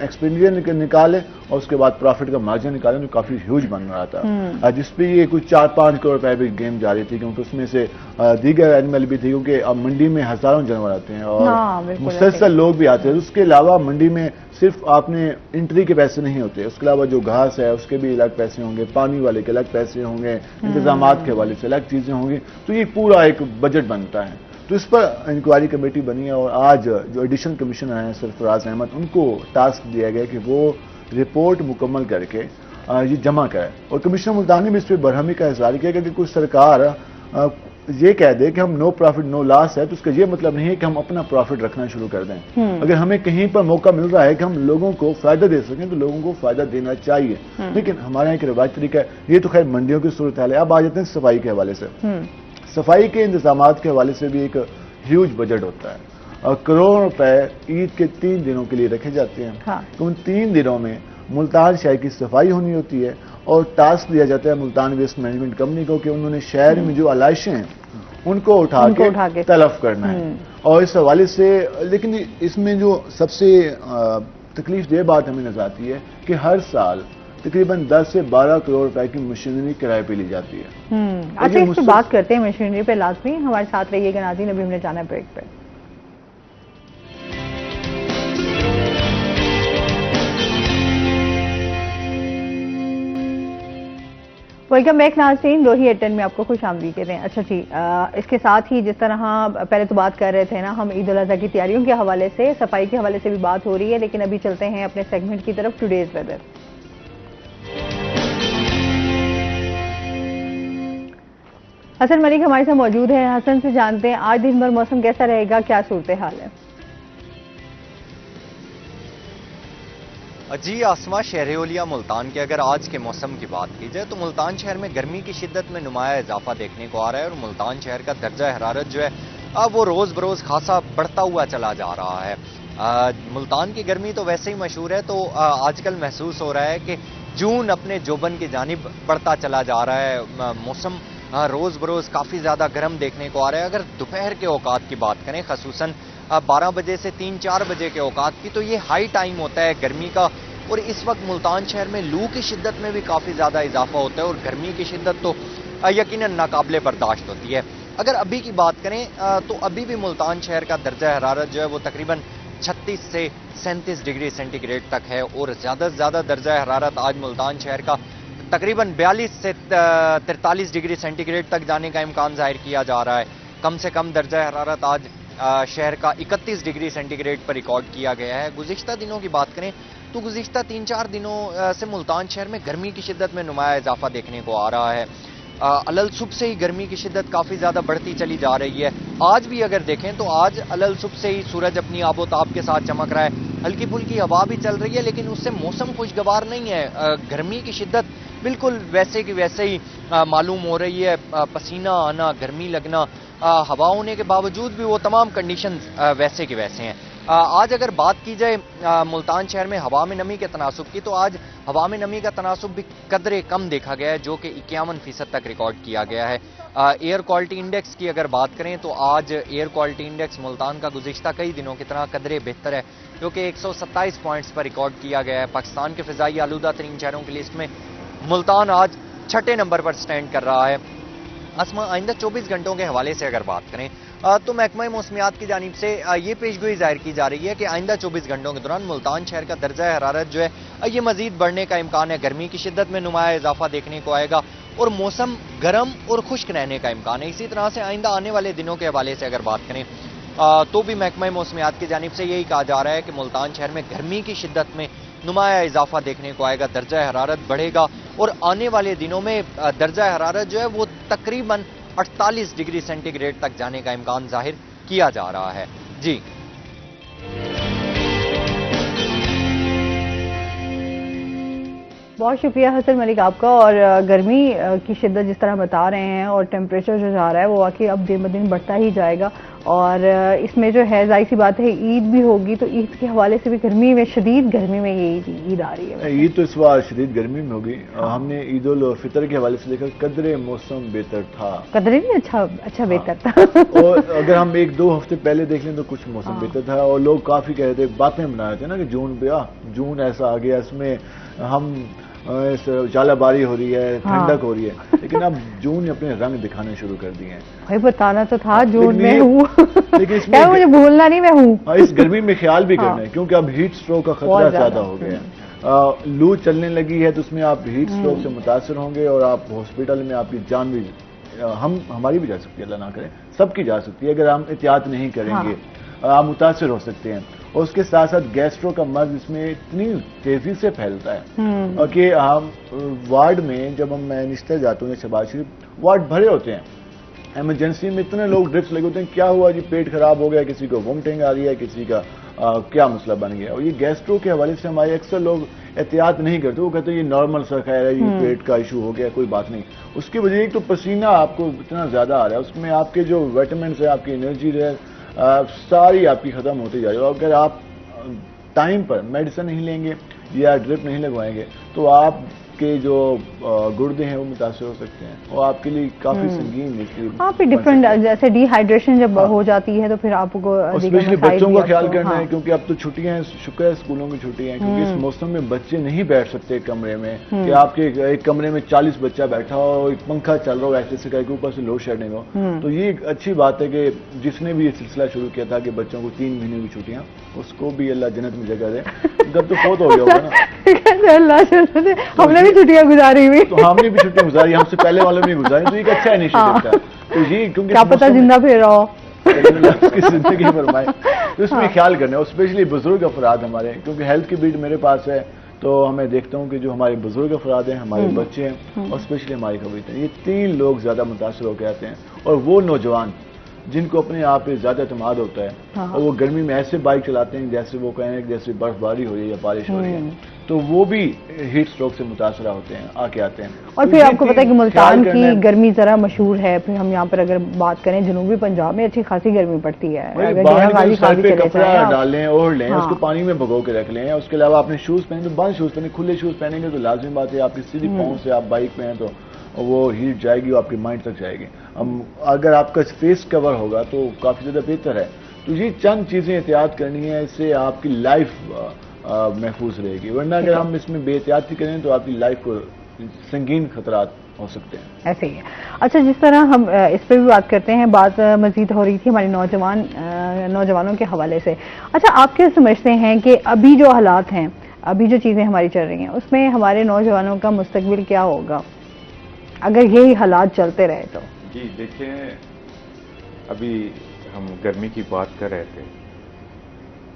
एक्सपेंडिचर निकाले और उसके बाद प्रॉफिट का मार्जिन निकाले तो काफी ह्यूज बन रहा था, जिसपे ये कुछ 4-5 करोड़ रुपए भी गेम जा रही थी, क्योंकि उसमें से दीगर एनिमल भी थी, क्योंकि अब मंडी में हजारों जानवर आते हैं और मुसलसल लोग भी आते हैं। उसके अलावा मंडी में सिर्फ आपने एंट्री के पैसे नहीं होते, उसके अलावा जो घास है उसके भी अलग पैसे होंगे, पानी वाले के अलग पैसे होंगे, इंतजामात के वाले से अलग चीजें होंगी, तो ये पूरा एक बजट बनता है। तो इस पर इंक्वायरी कमेटी बनी है और आज जो एडिशनल कमिश्नर हैं सरफराज अहमद, उनको टास्क दिया गया कि वो रिपोर्ट मुकम्मल करके ये जमा करें। और कमिश्नर मुल्तान ने भी इस पर बरहमी का इजहार किया कि कुछ सरकार ये कह दे कि हम नो प्रॉफिट नो लॉस है, तो उसका ये मतलब नहीं है कि हम अपना प्रॉफिट रखना शुरू कर दें। अगर हमें कहीं पर मौका मिल रहा है कि हम लोगों को फायदा दे सकें तो लोगों को फायदा देना चाहिए। लेकिन हमारे यहाँ एक रिवायती तरीका है, ये तो खैर मंडियों की सूरत हाल है। अब आ जाते हैं सफाई के हवाले से। सफाई के इंतजामात के हवाले से भी एक ह्यूज बजट होता है और करोड़ों रुपए ईद के 3 दिनों के लिए रखे जाते हैं। तो उन 3 दिनों में मुल्तान शहर की सफाई होनी होती है और टास्क दिया जाता है मुल्तान वेस्ट मैनेजमेंट कंपनी को कि उन्होंने शहर में जो आलाइशें हैं उनको उठा के तलफ करना है। और इस हवाले से लेकिन इसमें जो सबसे तकलीफ देह बात हमें नजर आती है कि हर साल तकरीबन 10 से 12 करोड़ रुपए की मशीनरी किराए पे ली जाती है। अच्छा, इस पर बात करते हैं मशीनरी पे, लाजमी हमारे साथ रहिएगा नाज़रीन, अभी हमने जाना ब्रेक पे। वेलकम बैक नाज़रीन, रोही एट 10 में आपको खुश आमदीद कहते हैं। अच्छा जी, इसके साथ ही जिस तरह पहले तो बात कर रहे थे ना हम ईद उल अज़हा की तैयारियों के हवाले से, सफाई के हवाले से भी बात हो रही है, लेकिन अभी चलते हैं अपने सेगमेंट की तरफ, टुडेज वेदर। हसन मलिक हमारे साथ मौजूद है। हसन से जानते हैं आज दिन भर मौसम कैसा रहेगा, क्या सूरत हाल है? जी आसमा शहर-ए-औलिया मुल्तान के अगर आज के मौसम की बात की जाए तो मुल्तान शहर में गर्मी की शिद्दत में नुमाया इजाफा देखने को आ रहा है और मुल्तान शहर का दर्जा हरारत जो है वो रोज बरोज खासा बढ़ता हुआ चला जा रहा है। मुल्तान की गर्मी तो वैसे ही मशहूर है, तो आजकल महसूस हो रहा है कि जून अपने जोबन की जानिब बढ़ता चला जा रहा है। मौसम रोज बरोज काफी ज्यादा गर्म देखने को आ रहा है। अगर दोपहर के औकात की बात करें, खसूसन 12 बजे से 3-4 बजे के औकात की, तो ये हाई टाइम होता है गर्मी का और इस वक्त मुल्तान शहर में लू की शिद्दत में भी काफी ज्यादा इजाफा होता है और गर्मी की शिद्दत तो यकीनन नाकाबिले बर्दाश्त होती है। अगर अभी की बात करें तो अभी भी मुल्तान शहर का दर्जा हरारत जो है वो तकरीबन 36 से 37 डिग्री सेंटीग्रेड तक है और ज्यादा से ज्यादा दर्जा हरारत आज मुल्तान शहर का तकरीबन 42 से 43 डिग्री सेंटीग्रेड तक जाने का इम्कान जाहिर किया जा रहा है। कम से कम दर्जा हरारत आज शहर का 31 डिग्री सेंटीग्रेड पर रिकॉर्ड किया गया है। गुज़िश्ता दिनों की बात करें तो गुज़िश्ता 3-4 दिनों से मुल्तान शहर में गर्मी की शिद्दत में नुमाया इजाफा देखने को आ रहा है। अलल सुबह से ही गर्मी की शिद्दत काफ़ी ज़्यादा बढ़ती चली जा रही है। आज भी अगर देखें तो आज अलल सुबह से ही सूरज अपनी आबोताब के साथ चमक रहा है, हल्की फुल्की हवा भी चल रही है, लेकिन उससे मौसम खुशगवार नहीं है। गर्मी की शिद्दत बिल्कुल वैसे की वैसे ही मालूम हो रही है। पसीना आना, गर्मी लगना, हवा होने के बावजूद भी वो तमाम कंडीशंस वैसे के वैसे हैं। आज अगर बात की जाए मुल्तान शहर में हवा में नमी के तनासुब की, तो आज हवा में नमी का तनासुब भी कदरे कम देखा गया है, जो कि 51% तक रिकॉर्ड किया गया है। एयर क्वालिटी इंडेक्स की अगर बात करें तो आज एयर क्वालिटी इंडेक्स मुल्तान का गुज़िश्ता कई दिनों की तरह कदरे बेहतर है, जो कि 127 पॉइंट्स पर रिकॉर्ड किया गया है। पाकिस्तान के फ़िज़ाई आलूदा तरीन शहरों की लिस्ट में मुल्तान आज 6ठे नंबर पर स्टैंड कर रहा है। असमा आइंदा 24 घंटों के हवाले से अगर बात करें तो महकमा मौसमियात की जानिब से ये पेशगोई जाहिर की जा रही है कि आइंदा 24 घंटों के दौरान मुल्तान शहर का दर्जा हरारत जो है ये मजीद बढ़ने का इम्कान है। गर्मी की शिद्दत में नुमाया इजाफा देखने को आएगा और मौसम गर्म और खुश्क रहने का इम्कान है। इसी तरह से आइंदा आने वाले दिनों के हवाले से अगर बात करें तो भी महकमा मौसमियात की जानिब से यही कहा जा रहा है कि मुल्तान शहर में गर्मी की शिद्दत में नुमाया इजाफा देखने को आएगा, दर्जा हरारत बढ़ेगा और आने वाले दिनों में दर्जा हरारत जो है वो तकरीबन 48 डिग्री सेंटीग्रेड तक जाने का इम्कान जाहिर किया जा रहा है। जी बहुत शुक्रिया हसन मलिक आपका। और गर्मी की शिद्दत जिस तरह बता रहे हैं और टेम्परेचर जो जा रहा है वो वाकई अब दिन ब दिन बढ़ता ही जाएगा और इसमें जो है जाहिर सी बात है ईद भी होगी, तो ईद के हवाले से भी गर्मी में, शदीद गर्मी में ये ईद आ रही है। ईद तो इस बार शदीद गर्मी में होगी। हमने ईद उल फितर के हवाले से देखा, कदरे मौसम बेहतर था। कदरे नहीं, अच्छा बेहतर था। और अगर हम 1-2 हफ्ते पहले देख लें तो कुछ मौसम बेहतर था, और लोग काफी कह रहे थे, बातें बना रहे थे ना कि जून ऐसा आ गया, इसमें हम जालाबारी हो रही है, ठंडक हो रही है, लेकिन अब जून ने अपने रंग दिखाने शुरू कर दिए हैं। भाई बताना तो था जून में हूँ, लेकिन इसमें मुझे भूलना नहीं मैं हूँ। इस गर्मी में ख्याल भी करना है, क्योंकि अब हीट स्ट्रोक का खतरा ज्यादा हो गया है। लू चलने लगी है, तो उसमें आप हीट स्ट्रोक से मुतासर होंगे और आप हॉस्पिटल में आपकी जान भी हमारी भी जा सकती है, अल्लाह ना करे, सबकी जा सकती है अगर हम एहतियात नहीं करेंगे। आप मुतासर हो सकते हैं। और उसके साथ साथ गैस्ट्रो का मर्ज इसमें इतनी तेजी से फैलता है और कि हम वार्ड में जब हम निश्चित जाते हैं, शहबाज शरीफ वार्ड भरे होते हैं, इमरजेंसी में इतने लोग ड्रिप्स लगे होते हैं, क्या हुआ जी, पेट खराब हो गया, किसी को वोमिटिंग आ रही है, किसी का क्या मसला बन गया। और ये गैस्ट्रो के हवाले से हमारे अक्सर लोग एहतियात नहीं करते, वो कहते हैं ये नॉर्मल सा खैर है, ये पेट का इशू हो गया, कोई बात नहीं। उसकी वजह एक तो पसीना आपको इतना ज्यादा आ रहा है, उसमें आपके जो विटामिन है, आपकी एनर्जी है, सारी आपकी खत्म होती जा रही है। अगर आप टाइम पर मेडिसिन नहीं लेंगे या ड्रिप नहीं लगवाएंगे तो आपके जो गुर्दे हैं वो मुतासर हो सकते हैं और आपके लिए काफी संगीन फिर डिफरेंट, जैसे डिहाइड्रेशन जब हो जाती है तो फिर आपको स्पेशली बच्चों का ख्याल करना है, क्योंकि अब तो छुट्टियां हैं, शुक्र है स्कूलों की छुट्टियां हैं, क्योंकि इस मौसम में बच्चे नहीं बैठ सकते कमरे में कि आपके एक कमरे में 40 बच्चा बैठा हो, एक पंखा चल रहा हो ऐसे से करके, ऊपर से लोड शेडिंग हो। तो ये एक अच्छी बात है कि जिसने भी ये सिलसिला शुरू किया था कि बच्चों को 3 महीने की छुट्टियां, उसको भी अल्लाह जन्नत में जगह दे। जब तो बहुत हो गया होगा ना, अल्लाह हमने भी छुट्टियां गुजारी हुई, तो हमने भी छुट्टियां गुजारी, हमसे पहले वालों ने गुजारी, तो एक अच्छा इनिशिएटिव था। तो ये क्योंकि क्या पता जिंदा फिर रहो, उसकी जिंदगी फरमाए, तो इसमें ख्याल करना है। और स्पेशली बुजुर्ग अफराद हमारे, क्योंकि हेल्थ की बीट मेरे पास है, तो हमें देखता हूँ कि जो हमारे बुजुर्ग अफराद हैं, हमारे बच्चे हैं और स्पेशली हमारी खबीतें, ये 3 लोग ज्यादा मुतासर होकर आते हैं। और वो नौजवान जिनको अपने आप पे ज्यादा एतमाद होता है और वो गर्मी में ऐसे बाइक चलाते हैं जैसे वो कहें जैसे बर्फबारी हो रही है या बारिश हो रही है, तो वो भी हीट स्ट्रोक से मुतासरा होते हैं, आके आते हैं। और तो फिर आपको पता है कि मुल्तान की गर्मी जरा मशहूर है। फिर हम यहाँ पर अगर बात करें, जनूबी पंजाब में अच्छी खासी गर्मी पड़ती है, सर पे कपड़ा डाल लें, ओढ़ लें, उसको पानी में भगो के रख लें। उसके अलावा आपने शूज पहने तो बंद शूज पहने, खुले शूज पहनेंगे तो लाजमी बात है आपकी सीधी पाँव से आप बाइक पे हैं तो वो हीट जाएगी और आपकी माइंड तक जाएगी। अगर आपका फेस कवर होगा तो काफी ज्यादा बेहतर है। तो ये चंद चीजें एहतियात करनी है, इससे आपकी लाइफ महफूज रहेगी, वरना अगर हम इसमें बेहतियाती करें तो आपकी लाइफ को संगीन खतरात हो सकते हैं। ऐसे ही है। अच्छा, जिस तरह हम इस पर भी बात करते हैं, बात मजीद हो रही थी हमारे नौजवानों के हवाले से। अच्छा, आप क्या समझते हैं कि अभी जो हालात हैं, अभी जो चीजें हमारी चल रही हैं, उसमें हमारे नौजवानों का मुस्तकबिल क्या होगा अगर यही हालात चलते रहे तो? जी देखिए, अभी हम गर्मी की बात कर रहे थे,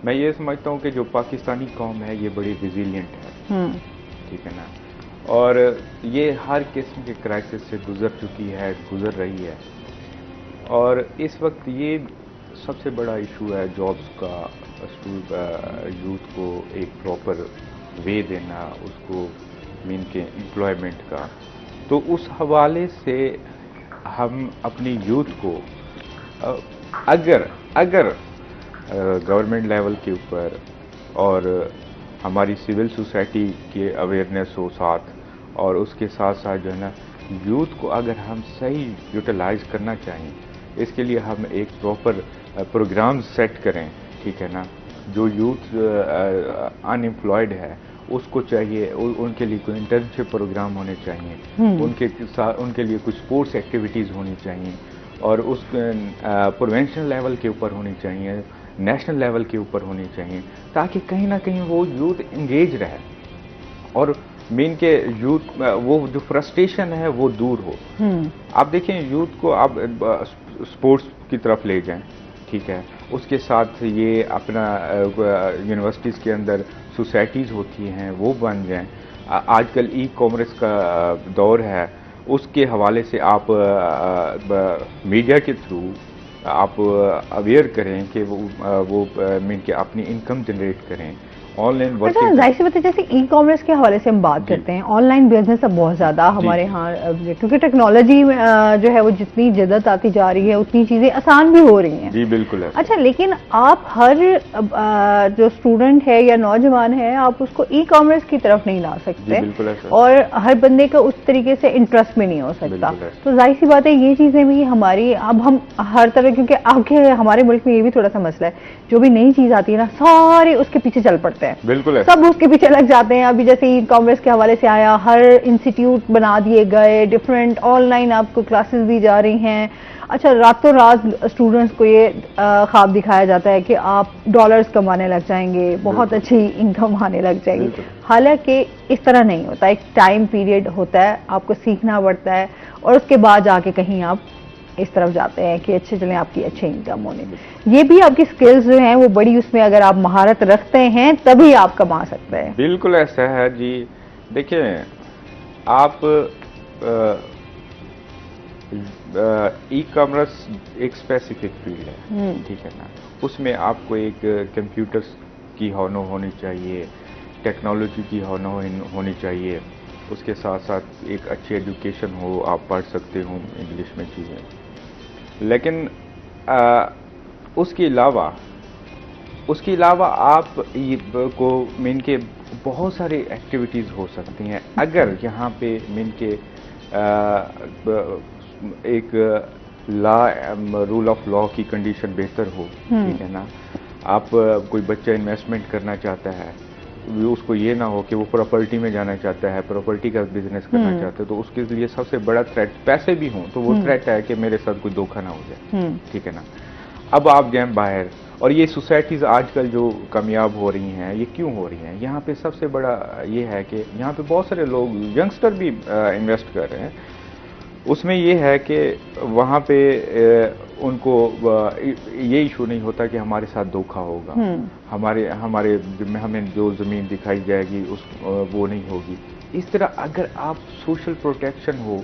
मैं ये समझता हूँ कि जो पाकिस्तानी कौम है ये बड़ी रिजिलियंट है, ठीक है ना, और ये हर किस्म के क्राइसिस से गुजर रही है। और इस वक्त ये सबसे बड़ा इशू है जॉब्स का, यूथ को एक प्रॉपर वे देना, उसको मीन के एम्प्लॉयमेंट का। तो उस हवाले से हम अपनी यूथ को अगर गवर्नमेंट लेवल के ऊपर और हमारी सिविल सोसाइटी के अवेयरनेस हो साथ, और उसके साथ साथ जो है ना यूथ को अगर हम सही यूटिलाइज करना चाहें, इसके लिए हम एक प्रॉपर प्रोग्राम सेट करें, ठीक है ना। जो यूथ अनएम्प्लॉयड है उसको चाहिए, उनके लिए कोई इंटर्नशिप प्रोग्राम होने चाहिए, उनके लिए कुछ स्पोर्ट्स एक्टिविटीज़ होनी चाहिए, और उस प्रिवेंशन लेवल के ऊपर होनी चाहिए, नेशनल लेवल के ऊपर होनी चाहिए, ताकि कहीं ना कहीं वो यूथ इंगेज रहे और मेन के यूथ वो जो फ्रस्ट्रेशन है वो दूर हो। आप देखें, यूथ को आप स्पोर्ट्स की तरफ ले जाएं, ठीक है, उसके साथ ये अपना यूनिवर्सिटीज़ के अंदर सोसाइटीज़ होती हैं वो बन जाएं। आजकल ई कॉमर्स का दौर है, उसके हवाले से आप मीडिया के थ्रू आप अवेयर करें कि वो मीन के अपनी इनकम जनरेट करें, ऑनलाइन अच्छा, वर्किंग। जाहिर सी बात है, जैसे ई कॉमर्स के हवाले से हम बात करते हैं, ऑनलाइन बिजनेस अब बहुत ज्यादा हमारे यहाँ, क्योंकि टेक्नोलॉजी जो है वो जितनी जदत आती जा रही है उतनी चीजें आसान भी हो रही हैं। जी बिल्कुल है। अच्छा, लेकिन आप हर जो स्टूडेंट है या नौजवान है, आप उसको ई कॉमर्स की तरफ नहीं ला सकते। बिल्कुल है सर। और हर बंदे का उस तरीके से इंटरेस्ट भी नहीं हो सकता। तो जाहिर सी बात है, ये चीजें भी हमारी, अब हम हर तरह, क्योंकि आगे हमारे मुल्क में ये भी थोड़ा सा मसला है, जो भी नई चीज आती है ना, सारे उसके पीछे चल पड़ते हैं। बिल्कुल है। सब उसके पीछे लग जाते हैं। अभी जैसे ई कॉमर्स के हवाले से आया, हर इंस्टीट्यूट बना दिए गए, डिफरेंट ऑनलाइन आपको क्लासेस दी जा रही हैं। अच्छा, रातों रात स्टूडेंट्स को ये ख्वाब दिखाया जाता है कि आप डॉलर्स कमाने लग जाएंगे, बहुत अच्छी इनकम आने लग जाएगी। हालांकि इस तरह नहीं होता, एक टाइम पीरियड होता है, आपको सीखना पड़ता है और उसके बाद जाके कहीं आप इस तरफ जाते हैं कि अच्छे चलें, आपकी अच्छी इनकम होने। ये भी आपकी स्किल्स जो हैं वो बड़ी, उसमें अगर आप महारत रखते हैं तभी आप कमा सकते हैं। बिल्कुल ऐसा है जी। देखिए, आप ई कॉमर्स एक स्पेसिफिक फील्ड है, ठीक है ना। उसमें आपको एक कंप्यूटर की हॉनो होनी चाहिए, टेक्नोलॉजी की हॉनो होनी चाहिए, उसके साथ साथ एक अच्छी एजुकेशन हो, आप पढ़ सकते हो इंग्लिश में चीज़ें। लेकिन उसके अलावा आप को मीन के बहुत सारी एक्टिविटीज़ हो सकती हैं अगर यहाँ पे मीन के एक रूल ऑफ लॉ की कंडीशन बेहतर हो, ठीक है ना। आप कोई बच्चा इन्वेस्टमेंट करना चाहता है, उसको ये ना हो कि वो प्रॉपर्टी में जाना चाहता है, प्रॉपर्टी का बिजनेस करना चाहता है, तो उसके लिए सबसे बड़ा थ्रेट, पैसे भी हों तो वो थ्रेट है कि मेरे साथ कोई धोखा ना हो जाए, ठीक है ना। अब आप जाएं बाहर, और ये सोसाइटीज़ आजकल जो कामयाब हो रही हैं, ये क्यों हो रही हैं? यहाँ पे सबसे बड़ा ये है कि यहाँ पे बहुत सारे लोग, यंगस्टर भी इन्वेस्ट कर रहे हैं। उसमें ये है कि वहाँ पे उनको ये इशू नहीं होता कि हमारे साथ धोखा होगा, हमें जो ज़मीन दिखाई जाएगी वो नहीं होगी। इस तरह अगर आप सोशल प्रोटेक्शन हो,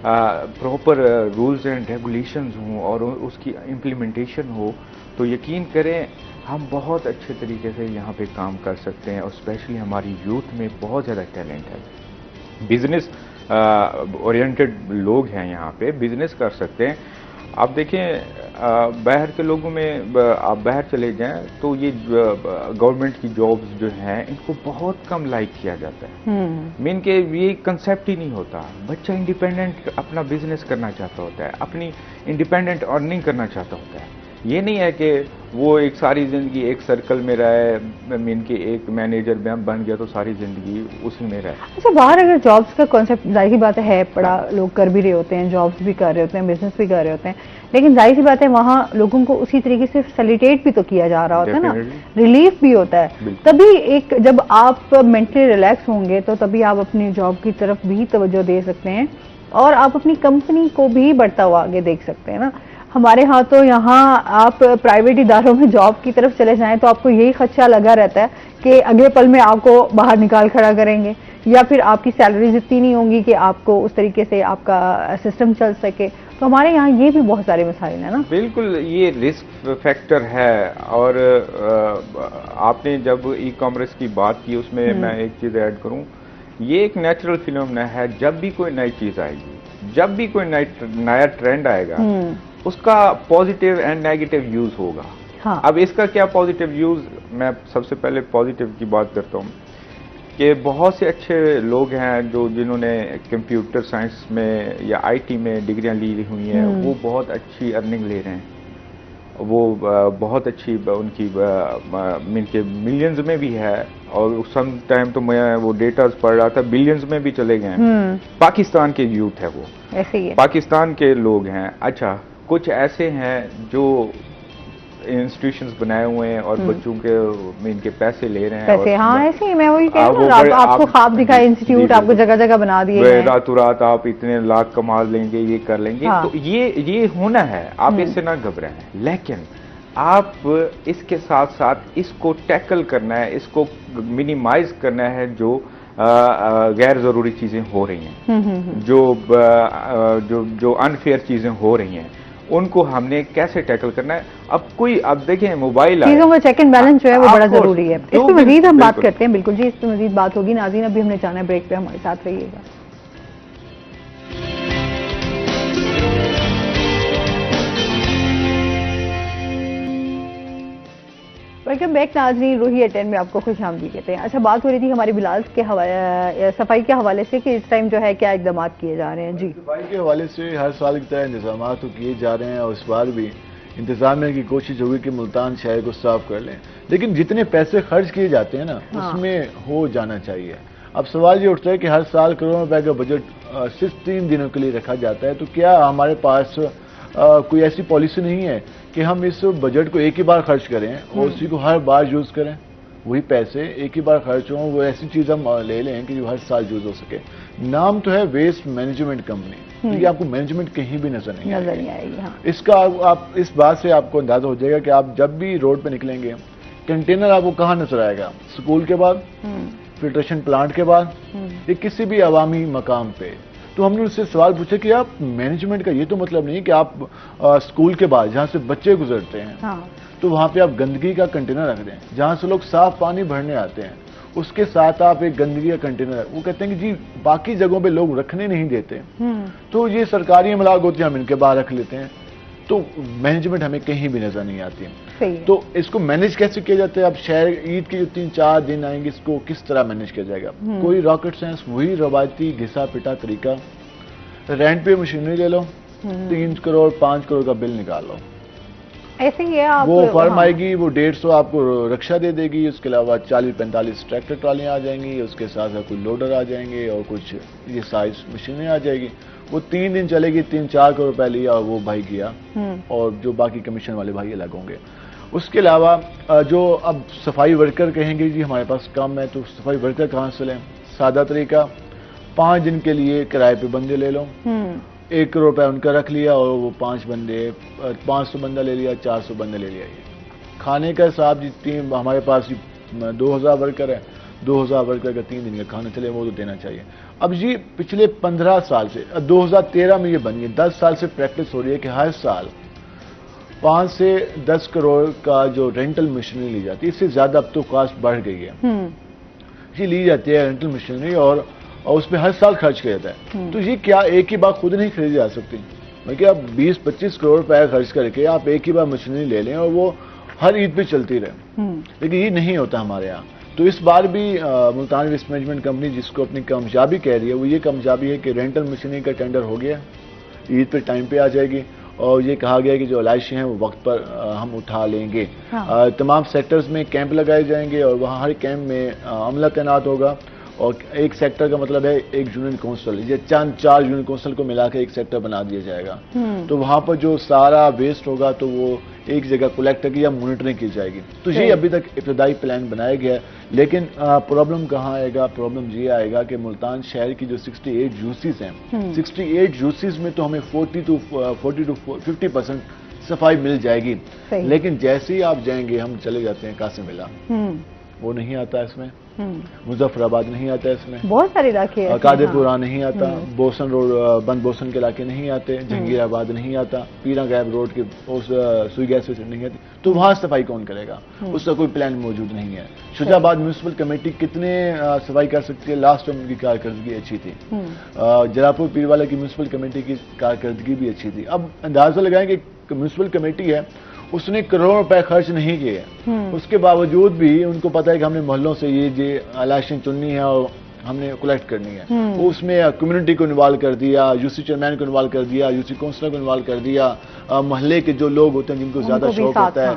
प्रॉपर रूल्स एंड रेगुलेशंस हों और उसकी इम्प्लीमेंटेशन हो, तो यकीन करें हम बहुत अच्छे तरीके से यहाँ पे काम कर सकते हैं। और स्पेशली हमारी यूथ में बहुत ज़्यादा टैलेंट है, बिजनेस ओरिएंटेड लोग हैं यहाँ पे, बिजनेस कर सकते हैं। आप देखें बाहर के लोगों में, आप बाहर चले जाएं तो ये गवर्नमेंट की जॉब्स जो हैं इनको बहुत कम लाइक किया जाता है। मीन के ये कंसेप्ट ही नहीं होता। बच्चा इंडिपेंडेंट अपना बिजनेस करना चाहता होता है, अपनी इंडिपेंडेंट अर्निंग करना चाहता होता है। ये नहीं है कि वो एक सारी ज़िंदगी एक सर्कल में रहे, मीन के एक मैनेजर बन गया तो सारी ज़िंदगी उसी में रहे। अच्छा, बाहर अगर जॉब्स का कॉन्सेप्ट, जाहिर सी बात है बड़ा लोग कर भी रहे होते हैं, जॉब्स भी कर रहे होते हैं, बिजनेस भी कर रहे होते हैं, लेकिन जाहिर सी बात है वहाँ लोगों को उसी तरीके से फैसिलिटेट भी तो किया जा रहा होता है ना, रिलीफ भी होता है। तभी एक, जब आप मेंटली रिलैक्स होंगे तो तभी आप अपनी जॉब की तरफ भी तवज्जो दे सकते हैं और आप अपनी कंपनी को भी बढ़ता हुआ आगे देख सकते हैं ना। हमारे यहाँ तो यहाँ आप प्राइवेट इदारों में जॉब की तरफ चले जाएं तो आपको यही खदशा लगा रहता है कि अगले पल में आपको बाहर निकाल खड़ा करेंगे, या फिर आपकी सैलरीज इतनी नहीं होंगी कि आपको उस तरीके से आपका सिस्टम चल सके। तो हमारे यहाँ ये भी बहुत सारे मसाइल हैं ना। बिल्कुल, ये रिस्क फैक्टर है। और आपने जब ई कॉमर्स की बात की, उसमें मैं एक चीज़ ऐड करूँ, ये एक नेचुरल फिनोमेना है। जब भी कोई नई चीज़ आएगी, जब भी कोई नया ट्रेंड आएगा, उसका पॉजिटिव एंड नेगेटिव यूज होगा। हाँ। अब इसका क्या पॉजिटिव यूज, मैं सबसे पहले पॉजिटिव की बात करता हूँ कि बहुत से अच्छे लोग हैं जिन्होंने कंप्यूटर साइंस में या आईटी में डिग्रियां ली हुई हैं, वो बहुत अच्छी अर्निंग ले रहे हैं, वो बहुत अच्छी उनकी मीन के मिलियंस में भी है, और सम टाइम तो मैं वो डेटा पढ़ रहा था, बिलियंस में भी चले गए हैं। पाकिस्तान के यूथ है, वो ऐसे ही है, पाकिस्तान के लोग हैं। अच्छा, कुछ ऐसे हैं जो इंस्टीट्यूशंस बनाए हुए हैं और बच्चों के मीन के पैसे ले रहे हैं। पैसे, हाँ ऐसे ही, मैं वही कह रहा हूं, आपको ख्वाब दिखाए इंस्टीट्यूट, आपको जगह जगह बना दिए, रातों रात आप इतने लाख कमा लेंगे, ये कर लेंगे। हाँ। तो ये होना है, आप इससे ना घबराएं। लेकिन आप इसके साथ साथ इसको टैकल करना है, इसको मिनिमाइज करना है जो गैर जरूरी चीजें हो रही हैं, जो अनफेयर चीजें हो रही हैं, उनको हमने कैसे टैकल करना है। अब कोई, अब देखें मोबाइल आया, चीजों का चेक एंड बैलेंस जो है वो बड़ा आपको जरूरी है। इस जो पे भी- मजीद हम बात बिल्कुल। करते हैं, बिल्कुल जी, इस पे मजीद बात होगी। नाज़रीन, अभी हमने जाना है ब्रेक पे, हमारे साथ रहिएगा। वेलकम बैक नाज़रीन, रूही एट 10 में आपको खुश आमदीद कहते हैं। अच्छा, बात हो रही थी हमारे बिलाल के सफाई के हवाले से कि इस टाइम जो है क्या इकदाम किए जा रहे हैं। जी, सफाई के हवाले से हर साल की तरह इंतजाम तो किए जा रहे हैं और इस बार भी इंतजामिया की कोशिश होगी कि मुल्तान शहर को साफ कर लें, लेकिन जितने पैसे खर्च किए जाते हैं ना, हाँ। उसमें हो जाना चाहिए। अब सवाल ये उठता है कि हर साल करोड़ों रुपए का बजट सिर्फ 3 दिनों के लिए रखा जाता है, तो क्या हमारे पास कोई ऐसी पॉलिसी नहीं है कि हम इस बजट को एक ही बार खर्च करें और उसी को हर बार यूज करें? वही पैसे एक ही बार खर्च हों, वो ऐसी चीज हम ले लें कि जो हर साल यूज हो सके। नाम तो है वेस्ट मैनेजमेंट कंपनी, लेकिन आपको मैनेजमेंट कहीं भी नजर नहीं आएगी। हाँ। इसका आप इस बात से आपको अंदाजा हो जाएगा कि आप जब भी रोड पे निकलेंगे, कंटेनर आपको कहाँ नजर आएगा? स्कूल के बाद, फिल्ट्रेशन प्लांट के बाद, या किसी भी अवामी मकाम पे। तो हमने उससे सवाल पूछा कि आप मैनेजमेंट का ये तो मतलब नहीं कि आप स्कूल के बाद जहाँ से बच्चे गुजरते हैं, हाँ। तो वहां पे आप गंदगी का कंटेनर रख दें। जहां से लोग साफ पानी भरने आते हैं, उसके साथ आप एक गंदगी का कंटेनर, वो कहते हैं कि जी बाकी जगहों पे लोग रखने नहीं देते, तो ये सरकारी अमलाक होते हैं, हम इनके बाहर रख लेते हैं। तो मैनेजमेंट हमें कहीं भी नजर नहीं आती। सही है। तो इसको मैनेज कैसे किया जाता है? अब शहर ईद के जो 3-4 दिन आएंगे, इसको किस तरह मैनेज किया जाएगा? कोई रॉकेट साइंस, वही रवायती घिसा पिटा तरीका। रेंट पे मशीनरी ले लो, 3 करोड़ 5 करोड़ का बिल निकाल लो, ऐसे ही है। आप वो फर्म हाँ। आएगी, वो 150 आपको रक्षा दे देगी, उसके अलावा 40-45 ट्रैक्टर ट्रालियां आ जाएंगी, उसके साथ साथ कुछ लोडर आ जाएंगे और कुछ ये साइज मशीनें आ जाएगी। वो 3 दिन चलेगी, 3-4 करोड़ रुपए लिया और वो भाई गया, और जो बाकी कमीशन वाले भाई अलग होंगे। उसके अलावा जो अब सफाई वर्कर कहेंगे जी हमारे पास कम है, तो सफाई वर्कर कहाँ से लें? सादा तरीका, 5 दिन के लिए किराए पे बंदे ले लो, 1 करोड़ रुपए उनका रख लिया और वो 5 बंदे, 500 बंदा ले लिया, 400 बंदा ले लिया। ये खाने का हिसाब जी, टीम हमारे पास 2000 वर्कर है, 2000 वर्कर का 3 दिन का खाना चले, वो तो देना चाहिए। अब जी पिछले 15 साल से, 2013 में ये बनी है, 10 साल से प्रैक्टिस हो रही है कि हर साल 5 से 10 करोड़ का जो रेंटल मशीनरी ली जाती है, इससे ज्यादा अब तो कॉस्ट बढ़ गई है जी, ली जाती है रेंटल मशीनरी, और उसमें हर साल खर्च किया जाता है। तो ये क्या एक ही बार खुद नहीं खरीदी जा सकती? मतलब आप 20-25 करोड़ रुपए खर्च करके आप एक ही बार मशीनरी ले लें और वो हर ईद पे चलती रहे, लेकिन ये नहीं होता हमारे यहाँ। तो इस बार भी मुल्तान वेस्ट मैनेजमेंट कंपनी जिसको अपनी कामयाबी कह रही है, वो ये कामयाबी है कि रेंटल मशीनरी का टेंडर हो गया, ईद पे टाइम पे आ जाएगी, और ये कहा गया है कि जो एलआईसी हैं वो वक्त पर हम उठा लेंगे। हाँ। तमाम सेक्टर्स में कैंप लगाए जाएंगे और वहाँ हर कैंप में अमला तैनात होगा, और एक सेक्टर का मतलब है एक यूनियन काउंसिल, ये 4 यूनियन काउंसिल को मिलाकर एक सेक्टर बना दिया जाएगा। तो वहां पर जो सारा वेस्ट होगा तो वो एक जगह कलेक्ट की या मॉनिटरिंग की जाएगी। तो ये अभी तक इब्तदाई प्लान बनाया गया है, लेकिन प्रॉब्लम कहाँ आएगा? प्रॉब्लम ये आएगा कि मुल्तान शहर की जो 68 यूसीज हैं, 68 यूसीज में तो हमें 40 to 50% सफाई मिल जाएगी, लेकिन जैसे ही आप जाएंगे, हम चले जाते हैं कासिम इला, वो नहीं आता इसमें, मुजफ्फराबाद नहीं आता इसमें, बहुत सारे इलाके हैं, कादिरपुरा नहीं आता, बोसन रोड, बंद बोसन के इलाके नहीं आते, जहांगीराबाद नहीं आता, पीरा गैब रोड के उस सुई गैस स्टेशन नहीं आती, तो वहां सफाई कौन करेगा? उसका कोई प्लान मौजूद नहीं है। शुजाबाद म्यूनसिपल कमेटी कितने सफाई कर सकती है? लास्ट टाइम उनकी कारकर्दगी अच्छी थी। जलापुर पीरवाला की म्यूनसिपल कमेटी की कारकर्दगी भी अच्छी थी। अब अंदाजा लगाएं कि म्यूनसिपल कमेटी है, उसने करोड़ों रुपए खर्च नहीं किए, उसके बावजूद भी उनको पता है कि हमने मोहल्लों से ये इलेक्शन चुननी है और हमने कलेक्ट करनी है, वो उसमें कम्युनिटी को इन्वॉल्व कर दिया, यूसी चेयरमैन को इन्वॉल्व कर दिया, यूसी काउंसलर को इन्वॉल्व कर दिया, मोहल्ले के जो लोग होते हैं जिनको ज्यादा शौक होता है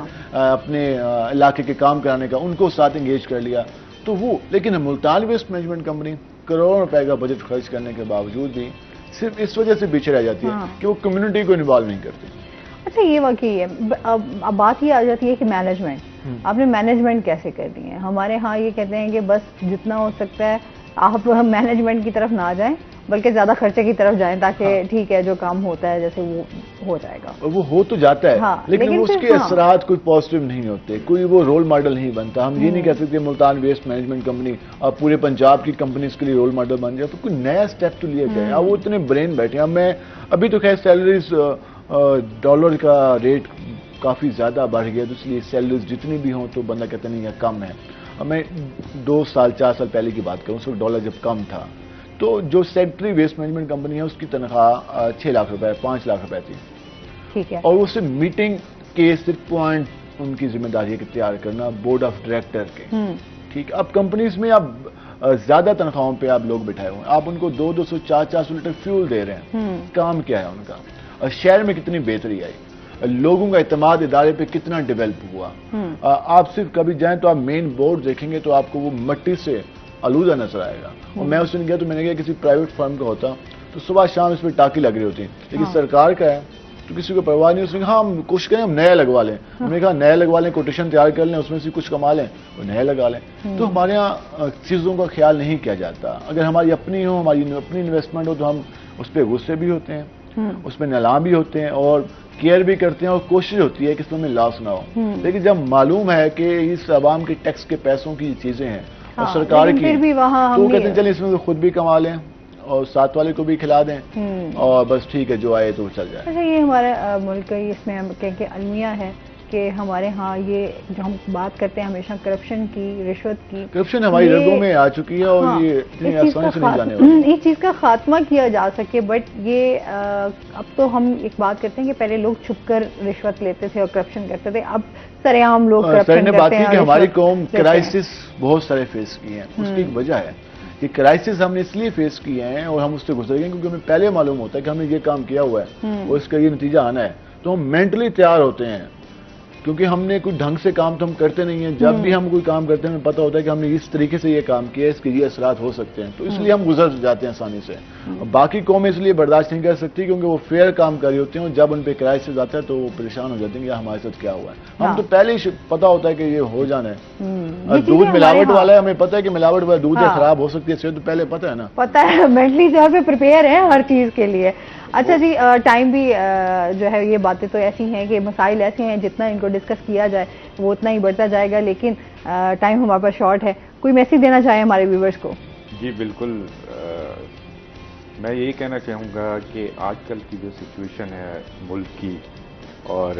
अपने इलाके के काम कराने का, उनको साथ एंगेज कर लिया। तो वो, लेकिन मुल्तान वेस्ट मैनेजमेंट कंपनी करोड़ों रुपए का बजट खर्च करने के बावजूद भी सिर्फ इस वजह से पीछे रह जाती है कि वो कम्युनिटी को इन्वॉल्व नहीं करती। अच्छा, ये वाकई है। अब बात ये आ जाती है कि मैनेजमेंट, आपने मैनेजमेंट कैसे करनी है? हमारे यहाँ ये कहते हैं कि बस जितना हो सकता है आप मैनेजमेंट की तरफ ना जाएं, बल्कि ज्यादा खर्चे की तरफ जाएं, ताकि ठीक है जो काम होता है जैसे वो हो जाएगा। वो हो तो जाता है, लेकिन उसके असरात कोई पॉजिटिव नहीं होते, कोई वो रोल मॉडल नहीं बनता। हम ये नहीं कह सकते मुल्तान वेस्ट मैनेजमेंट कंपनी अब पूरे पंजाब की कंपनीज के लिए रोल मॉडल बन जाए, तो कोई नया स्टेप तो लिया जाए। अब वो इतने ब्रेन बैठे हैं। अब मैं अभी तो खैर सैलरीज डॉलर का रेट काफ़ी ज़्यादा बढ़ गया, तो इसलिए सैलरीज जितनी भी हों तो बंदा कहता नहीं, यह कम है। अब मैं 2 साल 4 साल पहले की बात करूँ, उस वक्त डॉलर जब कम था, तो जो सेंट्रली वेस्ट मैनेजमेंट कंपनी है उसकी तनख्वाह 6 लाख रुपए 5 लाख रुपए थी। ठीक है। और उसे मीटिंग के सिर्फ पॉइंट उनकी जिम्मेदारी है कि तैयार करना बोर्ड ऑफ डायरेक्टर के। ठीक, अब कंपनीज में आप ज्यादा तनख्वाहों पे आप लोग बिठाए हुए हैं, आप उनको 200 400 लीटर फ्यूल दे रहे हैं, काम क्या है उनका? और शहर में कितनी बेहतरी आई, लोगों का इत्मीनान इदारे पे कितना डेवलप हुआ। आप सिर्फ कभी जाएं तो आप मेन बोर्ड देखेंगे तो आपको वो मिट्टी से आलूदा नजर आएगा। और मैं उस दिन गया तो मैंने कहा किसी प्राइवेट फर्म का होता तो सुबह शाम इसमें टाकी लग रही होती, लेकिन सरकार का है तो किसी को परवाह नहीं। उसने कहा हम कोशिश करें, हम नया लगवा लें। हमने कहा नया लगवा लें, कोटेशन तैयार कर लें, उसमें से कुछ कमा लें और नया लगा लें। तो हमारे यहाँ चीज़ों का ख्याल नहीं किया जाता। अगर हमारी अपनी हो, हमारी अपनी इन्वेस्टमेंट हो तो हम उस पर गुस्से भी होते हैं, उसमें नला भी होते हैं और केयर भी करते हैं और कोशिश होती है कि इसमें लॉस ना हो। लेकिन जब मालूम है कि इस आवाम के टैक्स के पैसों की चीजें हैं और सरकार की, तो कहते हैं चले इसमें तो खुद भी कमा लें और साथ वाले को भी खिला दें और बस ठीक है जो आए तो चल जाए। अच्छा, ये हमारा मुल्क का इसमें हम कहें कि अलमिया है कि हमारे यहाँ ये जो हम बात करते हैं हमेशा करप्शन की, रिश्वत की, करप्शन हमारी रगों में आ चुकी है और ये इतनी आसानी से नहीं जाने वाली। इस चीज़ का खात्मा किया जा सके, बट ये अब तो हम एक बात करते हैं कि पहले लोग छुपकर रिश्वत लेते थे और करप्शन करते थे, अब सरेआम लोग करप्शन ने बात की कि हमारी कौम क्राइसिस बहुत सारे फेस किए हैं। उसकी एक वजह है कि क्राइसिस हमने इसलिए फेस किए हैं और हम उससे गुजर गए क्योंकि हमें पहले मालूम होता है कि हमने ये काम किया हुआ है और इसका ये नतीजा आना है, तो हम मेंटली तैयार होते हैं। क्योंकि हमने कोई ढंग से काम तो हम करते नहीं है। जब भी हम कोई काम करते हैं हमें पता होता है कि हमने इस तरीके से ये काम किया, इसके ये असरात हो सकते हैं, तो इसलिए हम गुजर जाते हैं आसानी से। बाकी कौमें इसलिए बर्दाश्त नहीं कर सकती क्योंकि वो फेयर काम कर रही होती हैं और जब उन पे क्राइसिस आता है तो वो परेशान हो जाते हैं कि हमारे साथ क्या हुआ है। हम तो पहले ही पता होता है कि ये हो जाना है। दूध मिलावट वाला है, हमें पता है कि मिलावट वाला दूध है, खराब हो सकती है, तो पहले पता है ना, पता है, मेंटली तौर पे प्रिपेयर है हर चीज के लिए। अच्छा जी, टाइम भी जो है, ये बातें तो ऐसी हैं कि मसाइल ऐसे हैं जितना इनको डिस्कस किया जाए वो उतना ही बढ़ता जाएगा, लेकिन टाइम हमारे पास शॉर्ट है। कोई मैसेज देना चाहें हमारे व्यूवर्स को? जी बिल्कुल, मैं यही कहना चाहूँगा कि आजकल की जो सिचुएशन है मुल्क की और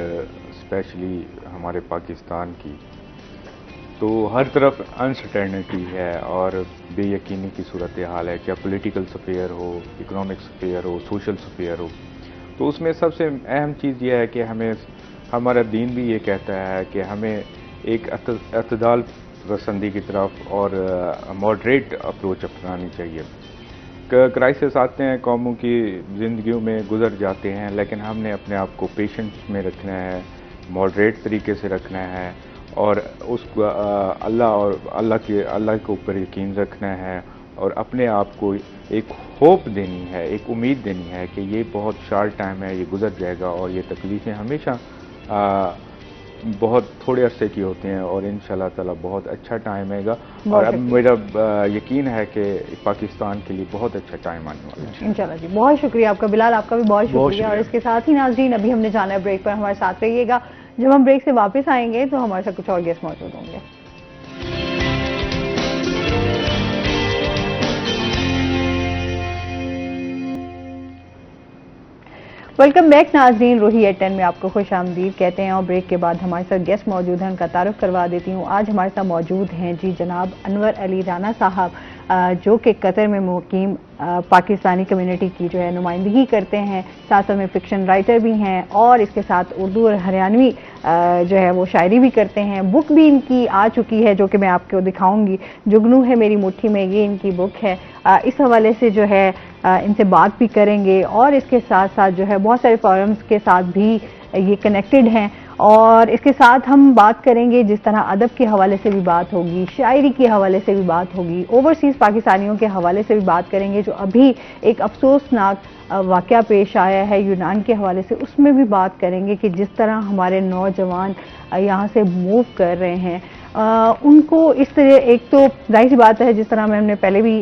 स्पेशली हमारे पाकिस्तान की, तो हर तरफ अनसर्टेनिटी है और बेयकीनी की सूरत हाल है, क्या पॉलिटिकल स्फीयर हो, इकोनॉमिक स्फीयर हो, सोशल स्फीयर हो। तो उसमें सबसे अहम चीज़ यह है कि हमें, हमारा दीन भी ये कहता है कि हमें एक अतदाल पसंदी की तरफ और मॉडरेट अप्रोच अपनानी चाहिए। क्राइसिस आते हैं, कौमों की ज़िंदगियों में गुजर जाते हैं, लेकिन हमने अपने आप को पेशेंस में रखना है, मॉडरेट तरीके से रखना है और उसको अल्लाह के ऊपर यकीन रखना है और अपने आप को एक होप देनी है, एक उम्मीद देनी है कि ये बहुत शॉर्ट टाइम है, ये गुजर जाएगा और ये तकलीफ़ें हमेशा बहुत थोड़े अरसे की होती हैं और इंशाल्लाह ताला बहुत अच्छा टाइम आएगा। और अब मेरा यकीन है कि पाकिस्तान के लिए बहुत अच्छा टाइम आने वाला है इंशाल्लाह जी। बहुत शुक्रिया आपका बिलाल, आपका भी बहुत शुक्रिया। और इसके साथ ही नाज़रीन, अभी हमने जाना है ब्रेक पर, हमारे साथ रहिएगा। जब हम ब्रेक से वापस आएंगे तो हमारे साथ कुछ और गेस्ट मौजूद होंगे। वेलकम बैक नाज़रीन, रोही एट 10 में आपको खुश आमदीद कहते हैं। और ब्रेक के बाद हमारे साथ गेस्ट मौजूद हैं, उनका तारुफ करवा देती हूँ। आज हमारे साथ मौजूद हैं जी जनाब अनवर अली राना साहब, जो कि कतर में मुकीम पाकिस्तानी कम्युनिटी की जो है नुमाइंदगी करते हैं, साथ साथ में फिक्शन राइटर भी हैं और इसके साथ उर्दू और हरियाणवी जो है वो शायरी भी करते हैं। बुक भी इनकी आ चुकी है जो कि मैं आपको दिखाऊंगी, जुगनू है मेरी मुट्ठी में, ये इनकी बुक है। इस हवाले से जो है इनसे बात भी करेंगे और इसके साथ साथ जो है बहुत सारे फोरम्स के साथ भी ये कनेक्टेड हैं। और इसके साथ हम बात करेंगे, जिस तरह अदब के हवाले से भी बात होगी, शायरी के हवाले से भी बात होगी, ओवरसीज़ पाकिस्तानियों के हवाले से भी बात करेंगे, जो अभी एक अफसोसनाक वाक़या पेश आया है यूनान के हवाले से, उसमें भी बात करेंगे कि जिस तरह हमारे नौजवान यहाँ से मूव कर रहे हैं, उनको इस तरह, एक तो जाहिर सी बात है जिस तरह हमने पहले भी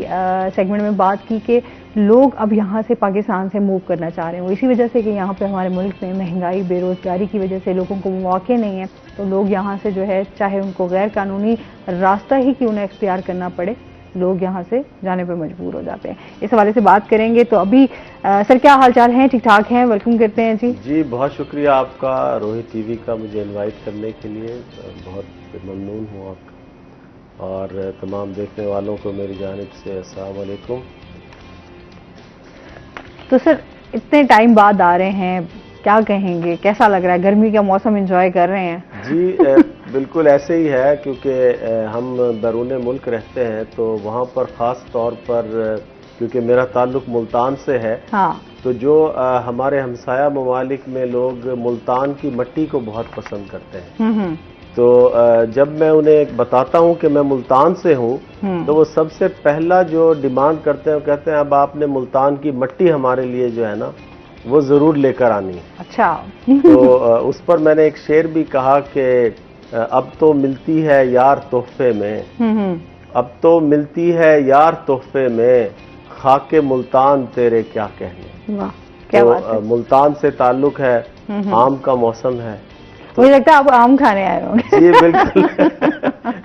सेगमेंट में बात की कि लोग अब यहाँ से पाकिस्तान से मूव करना चाह रहे हैं, वो इसी वजह से कि यहाँ पे हमारे मुल्क में महंगाई, बेरोज़गारी की वजह से लोगों को मौके नहीं है, तो लोग यहाँ से जो है चाहे उनको गैर कानूनी रास्ता ही क्यों ना इख्तियार करना पड़े, लोग यहाँ से जाने पर मजबूर हो जाते हैं। इस हवाले से बात करेंगे। तो अभी सर क्या हाल चाल है? ठीक ठाक हैं? वेलकम करते हैं जी। जी बहुत शुक्रिया आपका रोहित टीवी का मुझे इनवाइट करने के लिए, बहुत ममनून हूँ आपका और तमाम देखने वालों को मेरी जानिब से अस्सलाम वालेकुम। तो सर इतने टाइम बाद आ रहे हैं, क्या कहेंगे, कैसा लग रहा है? गर्मी का मौसम एंजॉय कर रहे हैं? जी बिल्कुल ऐसे ही है, क्योंकि हम बैरून मुल्क रहते हैं तो वहाँ पर ख़ास तौर पर क्योंकि मेरा ताल्लुक मुल्तान से है। हाँ। तो जो हमारे हमसाया ममालिक में लोग मुल्तान की मिट्टी को बहुत पसंद करते हैं। तो जब मैं उन्हें बताता हूं कि मैं मुल्तान से हूं, तो वो सबसे पहला जो डिमांड करते हैं वो कहते हैं अब आपने मुल्तान की मिट्टी हमारे लिए जो है ना वो जरूर लेकर आनी है। अच्छा। तो उस पर मैंने एक शेर भी कहा कि अब तो मिलती है यार तोहफे में, अब तो मिलती है यार तोहफे में, खाके मुल्तान तेरे क्या कहने। वाह क्या बात है। मुल्तान से ताल्लुक है, आम का मौसम है। मुझे लगता है आप आम खाने आए होंगे। जी बिल्कुल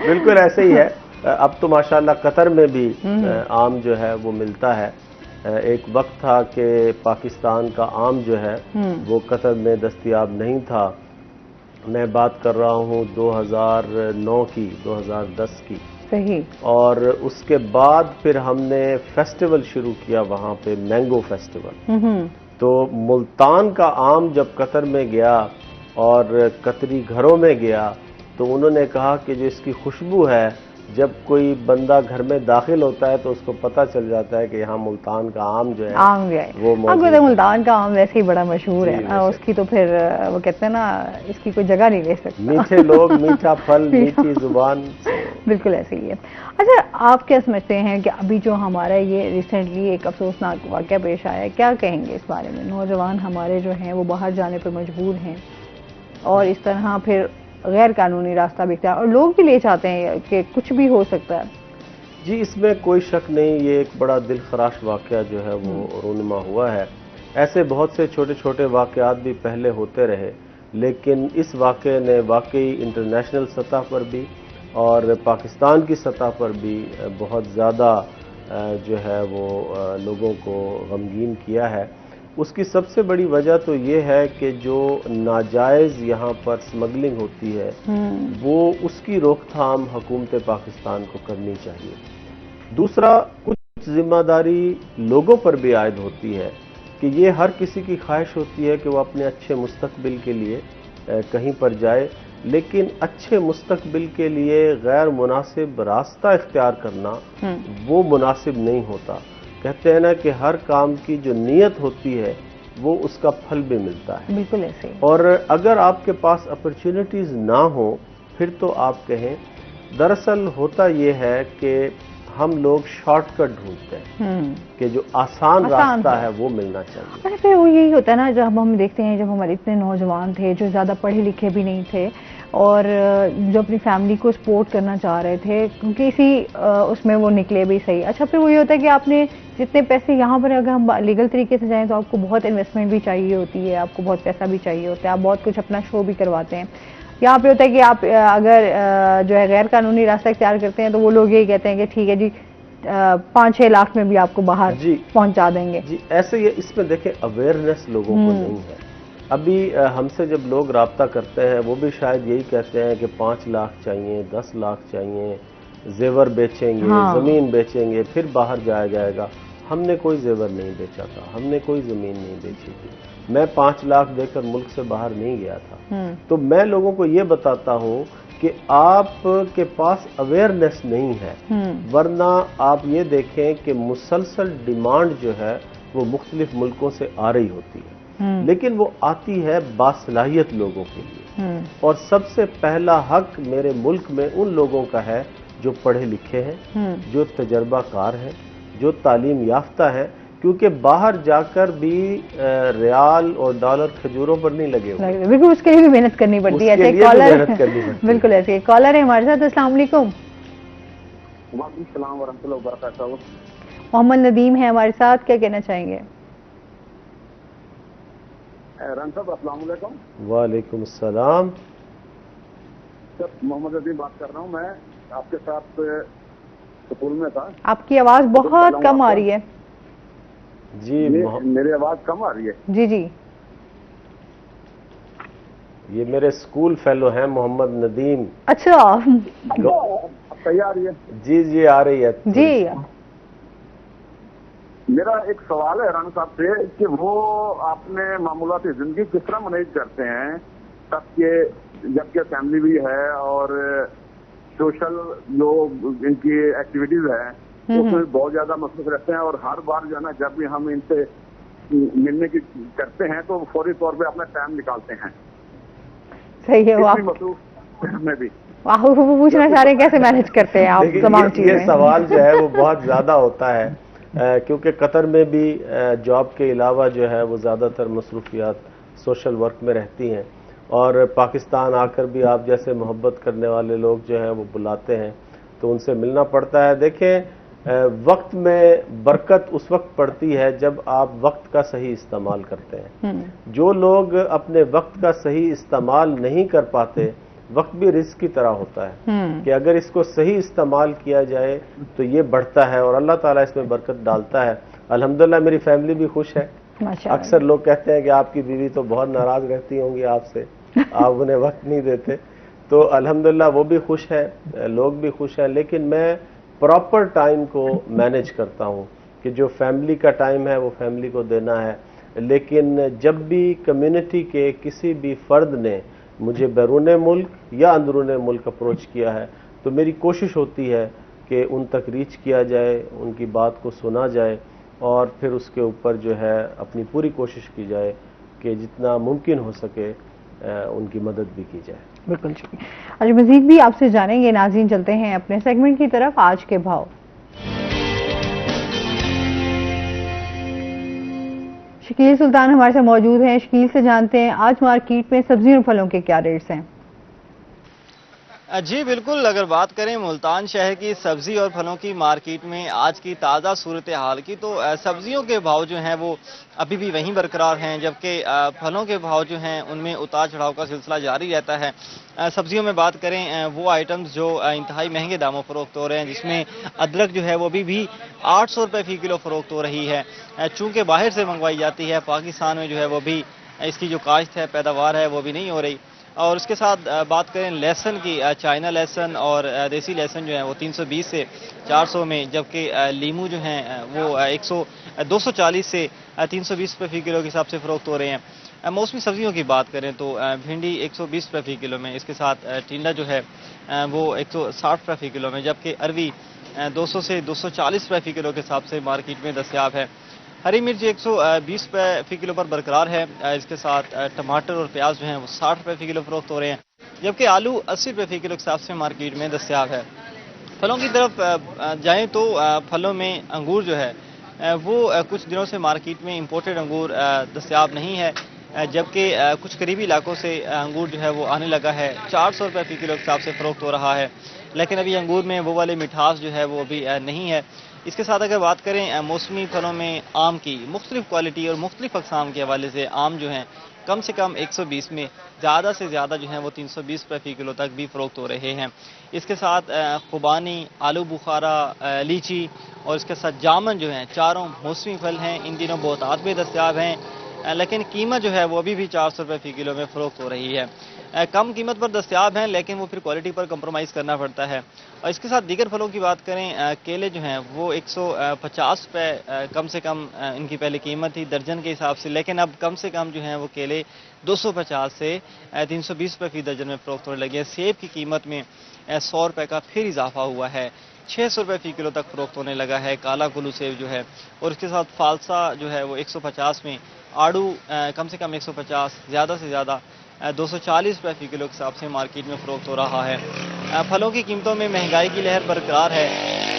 बिल्कुल ऐसे ही है। अब तो माशाल्लाह कतर में भी आम जो है वो मिलता है। एक वक्त था कि पाकिस्तान का आम जो है वो कतर में दस्तयाब नहीं था। मैं बात कर रहा हूँ 2009 की, 2010 की। सही। और उसके बाद फिर हमने फेस्टिवल शुरू किया वहाँ पे, मैंगो फेस्टिवल। तो मुल्तान का आम जब कतर में गया और कतरी घरों में गया तो उन्होंने कहा कि जो इसकी खुशबू है, जब कोई बंदा घर में दाखिल होता है तो उसको पता चल जाता है कि यहाँ मुल्तान का आम जो है आम भी है। वो मौजूद तो मुल्तान का आम वैसे ही बड़ा मशहूर है ना, उसकी तो फिर वो कहते हैं ना इसकी कोई जगह नहीं ले सकता। मीठे लोग, मीठा फल, मीठी जुबान। बिल्कुल ऐसे ही है। अच्छा आप क्या समझते हैं कि अभी जो हमारा ये रिसेंटली एक अफसोसनाक वाक़या पेश आया है, क्या कहेंगे इस बारे में? नौजवान हमारे जो हैं वो बाहर जाने पर मजबूर हैं और इस तरह फिर गैर कानूनी रास्ता भी इख्तियार, और लोग भी ले चाहते हैं कि कुछ भी हो सकता है। जी इसमें कोई शक नहीं, ये एक बड़ा दिल खराश वाक़या जो है वो रूनुमा हुआ है। ऐसे बहुत से छोटे छोटे वाक़यात भी पहले होते रहे, लेकिन इस वाक़े ने वाकई इंटरनेशनल सतह पर भी और पाकिस्तान की सतह पर भी बहुत ज़्यादा जो है वो लोगों को गमगीन किया है। उसकी सबसे बड़ी वजह तो ये है कि जो नाजायज़ यहाँ पर स्मगलिंग होती है वो उसकी रोकथाम हुकूमत पाकिस्तान को करनी चाहिए। दूसरा, कुछ जिम्मेदारी लोगों पर भी आयद होती है कि ये हर किसी की ख्वाहिश होती है कि वो अपने अच्छे मुस्तकबिल के लिए कहीं पर जाए, लेकिन अच्छे मुस्तकबिल के लिए गैर मुनासिब रास्ता इख्तियार करना वो मुनासिब नहीं होता। कहते हैं ना कि हर काम की जो नीयत होती है वो उसका फल भी मिलता है। बिल्कुल ऐसे ही। और अगर आपके पास अपॉर्चुनिटीज ना हो फिर तो आप कहें, दरअसल होता ये है कि हम लोग शॉर्टकट ढूंढते हैं कि जो आसान रास्ता है वो मिलना चाहिए। अरे फिर वो यही होता है ना, जब हम देखते हैं जब हमारे इतने नौजवान थे जो ज़्यादा पढ़े लिखे भी नहीं थे और जो अपनी फैमिली को सपोर्ट करना चाह रहे थे, क्योंकि इसी उसमें वो निकले भी सही। अच्छा फिर वो ये होता है कि आपने जितने पैसे यहाँ पर अगर हम लीगल तरीके से जाएं तो आपको बहुत इन्वेस्टमेंट भी चाहिए होती है, आपको बहुत पैसा भी चाहिए होता है, आप बहुत कुछ अपना शो भी करवाते हैं। यहाँ पे होता है कि आप अगर जो है गैर कानूनी रास्ता इख्तियार करते हैं तो वो लोग यही कहते हैं कि ठीक है जी 5-6 लाख में भी आपको बाहर पहुंचा देंगे। जी ऐसे ये इसमें देखें अवेयरनेस लोगों को नहीं है। अभी हमसे जब लोग राब्ता करते हैं वो भी शायद यही कहते हैं कि 5 लाख चाहिए, 10 लाख चाहिए, जेवर बेचेंगे, जमीन बेचेंगे फिर बाहर जाया जाएगा। हमने कोई जेवर नहीं बेचा था, हमने कोई जमीन नहीं बेची थी। मैं 5 लाख देकर मुल्क से बाहर नहीं गया था। तो मैं लोगों को ये बताता हूँ कि आपके पास अवेयरनेस नहीं है, वरना आप ये देखें कि मुसलसल डिमांड जो है वो मुख्तलिफ मुल्कों से आ रही होती है, लेकिन वो आती है बासलाहियत लोगों के लिए। और सबसे पहला हक मेरे मुल्क में उन लोगों का है जो पढ़े लिखे हैं, जो तजर्बाकार हैं, जो तालीम याफ्ता है, क्योंकि बाहर जाकर भी रियाल और डॉलर खजूरों पर नहीं लगे हुए, बिल्कुल उसके लिए भी मेहनत करनी पड़ती है। कॉलर बिल्कुल ऐसे कॉलर है हमारे साथ। अस्सलाम वालेकुम। वालेकुम सलाम व रहमतुल्लाहि व बरकातहू। मोहम्मद नदीम है हमारे साथ, क्या कहना चाहेंगे? रन साहब अस्सलाम वालेकुम। वालेकुम सलाम। सर मोहम्मद नदीम बात कर रहा हूँ। मैं आपके साथ स्कूल में था। आपकी आवाज बहुत कम आ रही है। जी मेरी आवाज कम आ रही है? जी जी। ये मेरे स्कूल फेलो हैं मोहम्मद नदीम। अच्छा। अब सही आ रही है? जी जी आ रही है जी। मेरा एक सवाल है राणा साहब से कि वो आपने मामूलाती जिंदगी किस तरह मैनेज करते हैं, जबकि फैमिली भी है और सोशल जो इनकी एक्टिविटीज है उसमें बहुत ज्यादा मसरूफ रहते हैं, और हर बार जो है ना जब भी हम इनसे मिलने की करते हैं तो फौरी तौर पे अपना टाइम निकालते हैं। सही है। वो आप में भी वो पूछना चाह रहे हैं कैसे मैनेज करते हैं आप तमाम चीजें। ये सवाल जो है वो बहुत ज्यादा होता है क्योंकि कतर में भी जॉब के अलावा जो है वो ज़्यादातर मसरूफियात सोशल वर्क में रहती हैं, और पाकिस्तान आकर भी आप जैसे मोहब्बत करने वाले लोग जो हैं वो बुलाते हैं तो उनसे मिलना पड़ता है। देखें, वक्त में बरकत उस वक्त पड़ती है जब आप वक्त का सही इस्तेमाल करते हैं। जो लोग अपने वक्त का सही इस्तेमाल नहीं कर पाते, वक्त भी रिस्क की तरह होता है कि अगर इसको सही इस्तेमाल किया जाए तो ये बढ़ता है और अल्लाह ताला इसमें बरकत डालता है। अल्हम्दुलिल्लाह मेरी फैमिली भी खुश है। अक्सर लोग कहते हैं कि आपकी बीवी तो बहुत नाराज रहती होंगी आपसे, आप उन्हें वक्त नहीं देते, तो अल्हम्दुलिल्लाह वो भी खुश है, लोग भी खुश हैं। लेकिन मैं प्रॉपर टाइम को मैनेज करता हूँ कि जो फैमिली का टाइम है वो फैमिली को देना है। लेकिन जब भी कम्युनिटी के किसी भी फर्द ने मुझे बैरून मुल्क या अंदरून मुल्क अप्रोच किया है तो मेरी कोशिश होती है कि उन तक रीच किया जाए, उनकी बात को सुना जाए और फिर उसके ऊपर जो है अपनी पूरी कोशिश की जाए कि जितना मुमकिन हो सके उनकी मदद भी की जाए। बिल्कुल जी। आज मजीद भी आपसे जानेंगे। नाज़रीन, चलते हैं अपने सेगमेंट की तरफ। आज के भाव। शकील सुल्तान हमारे साथ मौजूद हैं। शकील से जानते हैं आज मार्केट में सब्जियों और फलों के क्या रेट्स हैं। जी बिल्कुल, अगर बात करें मुल्तान शहर की सब्जी और फलों की मार्केट में आज की ताज़ा सूरत हाल की, तो सब्जियों के भाव जो हैं वो अभी भी वहीं बरकरार हैं, जबकि फलों के भाव जो हैं उनमें उतार चढ़ाव का सिलसिला जारी रहता है। सब्जियों में बात करें वो आइटम्स जो इंतहाई महंगे दामों फरोख्त हो रहे हैं, जिसमें अदरक जो है वो अभी भी 800 रुपये फी किलो फरोख्त हो रही है। चूँकि बाहर से मंगवाई जाती है, पाकिस्तान में जो है वो भी इसकी जो काश्त है, पैदावार है, वो भी नहीं हो रही। और उसके साथ बात करें लहसुन की, चाइना लहसुन और देसी लहसुन जो है वो 320 से 400 में, जबकि लीमू जो हैं वो 240 से 320 रुपये फी किलो के हिसाब से फ़रोख्त हो रहे हैं। मौसमी सब्जियों की बात करें तो भिंडी 120 रुपये फी किलो में, इसके साथ टिंडा जो है वो 160 रुपये फी किलो में, जबकि अरवी 200 से 240 रुपये फी किलो के हिसाब से मार्केट में दस्तयाब है। हरी मिर्च 120 रुपये फी किलो पर बरकरार है। इसके साथ टमाटर और प्याज जो हैं वो 60 रुपये फी किलो फरोख्त हो रहे हैं, जबकि आलू 80 रुपये फी किलो के हिसाब से मार्केट में दस्तयाब है। फलों की तरफ जाएं तो फलों में अंगूर जो है वो कुछ दिनों से मार्केट में इंपोर्टेड अंगूर दस्तयाब नहीं है, जबकि कुछ करीबी इलाकों से अंगूर जो है वो आने लगा है। 400 रुपये फी किलो के हिसाब से फ़रोख्त हो रहा है, लेकिन अभी अंगूर में वो वाली मिठास जो है वो अभी नहीं है। इसके साथ अगर बात करें मौसमी फलों में आम की मुख्तलिफ क्वालिटी और मुख्तलिफ अक़साम के हवाले से आम जो हैं कम से कम 120 में, ज़्यादा से ज़्यादा जो है वो 320 रुपये फी किलो तक भी फ़रोख्त हो रहे हैं। इसके साथ खुबानी, आलू बुखारा, लीची और इसके साथ जामन जो हैं, चारों मौसमी फल हैं, इन दिनों बहुतात में दस्तयाब हैं, लेकिन कीमत जो है वो अभी भी 400 रुपये फी किलो में फ़रोख्त हो रही है। कम कीमत पर दस्तयाब हैं, लेकिन वो फिर क्वालिटी पर कंप्रोमाइज़ करना पड़ता है। और इसके साथ दीगर फलों की बात करें, केले जो हैं वो 150 रुपये कम से कम इनकी पहले कीमत थी दर्जन के हिसाब से, लेकिन अब कम से कम जो हैं वो केले 250 से 320 रुपये फी दर्जन में फ़रोख्त होने लगे हैं। सेब की कीमत में 100 रुपये का फिर इजाफा हुआ है, 600 रुपये फी किलो तक फ़रोख्त होने लगा है काला कुल्लू सेब जो है। और इसके साथ फालसा जो है वो 150 में, आड़ू कम से कम 150, ज़्यादा से ज़्यादा 240 रुपये फी किलो के हिसाब से मार्केट में फ़रोख्त हो रहा है। फलों की कीमतों में महंगाई की लहर बरकरार है।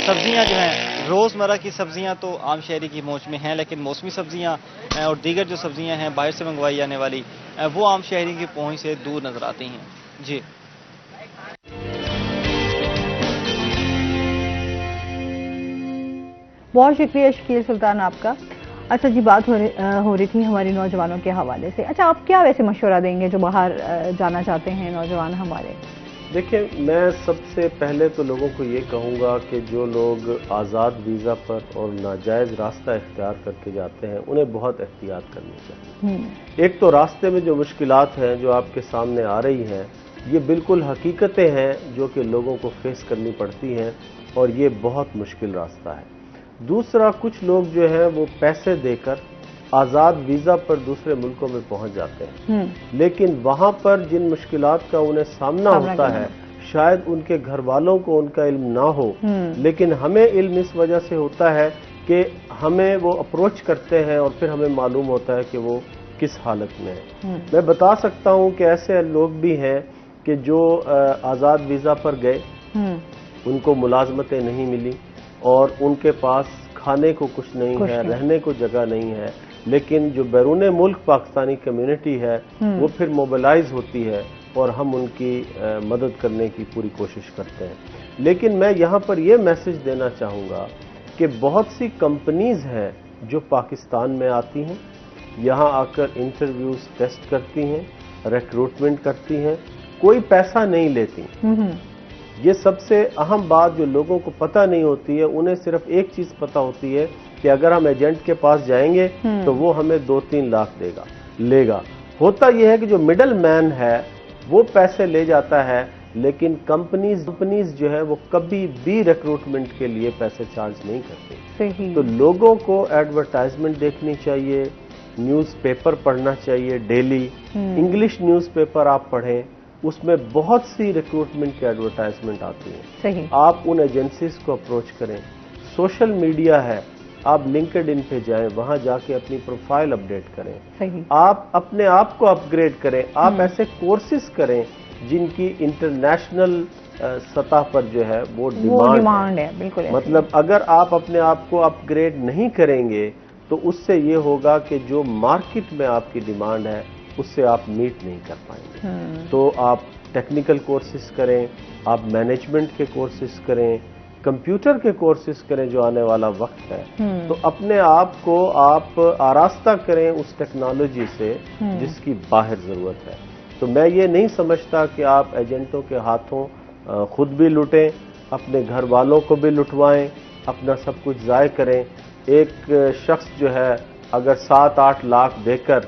सब्जियां जो हैं, रोज़मर्रा की सब्जियां तो आम शहरी की मौज में हैं, लेकिन मौसमी सब्जियां और दीगर जो सब्जियां हैं बाहर से मंगवाई जाने वाली, वो आम शहरी की पहुंच से दूर नजर आती हैं। जी बहुत शुक्रिया शकील सुल्तान आपका। अच्छा जी, बात हो रही थी हमारे नौजवानों के हवाले से। अच्छा, आप क्या वैसे मशवरा देंगे जो बाहर जाना चाहते हैं नौजवान हमारे? देखिए, मैं सबसे पहले तो लोगों को ये कहूँगा कि जो लोग आज़ाद वीज़ा पर और नाजायज़ रास्ता इख्तियार करके जाते हैं, उन्हें बहुत एहतियात करनी चाहिए। एक तो रास्ते में जो मुश्किलात हैं जो आपके सामने आ रही हैं, ये बिल्कुल हकीकतें हैं जो कि लोगों को फेस करनी पड़ती हैं, और ये बहुत मुश्किल रास्ता है। दूसरा, कुछ लोग जो हैं वो पैसे देकर आज़ाद वीज़ा पर दूसरे मुल्कों में पहुंच जाते हैं, लेकिन वहां पर जिन मुश्किलात का उन्हें सामना होता है, शायद उनके घर वालों को उनका इल्म ना हो, लेकिन हमें इल्म इस वजह से होता है कि हमें वो अप्रोच करते हैं और फिर हमें मालूम होता है कि वो किस हालत में है। मैं बता सकता हूं कि ऐसे लोग भी हैं कि जो आज़ाद वीज़ा पर गए, उनको मुलाजमतें नहीं मिली और उनके पास खाने को कुछ नहीं है, रहने को जगह नहीं है, लेकिन जो बैरून मुल्क पाकिस्तानी कम्युनिटी है वो फिर मोबिलाइज होती है और हम उनकी मदद करने की पूरी कोशिश करते हैं। लेकिन मैं यहाँ पर यह मैसेज देना चाहूँगा कि बहुत सी कंपनीज हैं जो पाकिस्तान में आती हैं, यहाँ आकर इंटरव्यूज टेस्ट करती हैं, रिक्रूटमेंट करती हैं, कोई पैसा नहीं लेती। ये सबसे अहम बात जो लोगों को पता नहीं होती है, उन्हें सिर्फ एक चीज पता होती है कि अगर हम एजेंट के पास जाएंगे तो वो हमें 2-3 लाख लेगा। होता यह है कि जो मिडल मैन है वो पैसे ले जाता है, लेकिन कंपनीज जो है वो कभी भी रिक्रूटमेंट के लिए पैसे चार्ज नहीं करती। तो लोगों को एडवर्टाइजमेंट देखनी चाहिए, न्यूज़पेपर पढ़ना चाहिए डेली। इंग्लिश न्यूज़पेपर आप पढ़ें, उसमें बहुत सी रिक्रूटमेंट की एडवर्टाइजमेंट आती है। सही। आप उन एजेंसीज को अप्रोच करें। सोशल मीडिया है, आप लिंक्डइन पे जाएं, वहां जाके अपनी प्रोफाइल अपडेट करें। सही। आप अपने आप को अपग्रेड करें। आप ऐसे कोर्सेज करें जिनकी इंटरनेशनल सतह पर जो है वो डिमांड है। बिल्कुल। मतलब अगर आप अपने आप को अपग्रेड नहीं करेंगे तो उससे ये होगा कि जो मार्केट में आपकी डिमांड है उससे आप मीट नहीं कर पाएंगे। तो आप टेक्निकल कोर्सेज करें, आप मैनेजमेंट के कोर्सेज करें, कंप्यूटर के कोर्सेज करें जो आने वाला वक्त है। तो अपने आप को आप आरास्ता करें उस टेक्नोलॉजी से जिसकी बाहर जरूरत है। तो मैं ये नहीं समझता कि आप एजेंटों के हाथों खुद भी लुटें, अपने घर वालों को भी लुटवाएं, अपना सब कुछ ज़ाय करें। एक शख्स जो है अगर 7-8 लाख देकर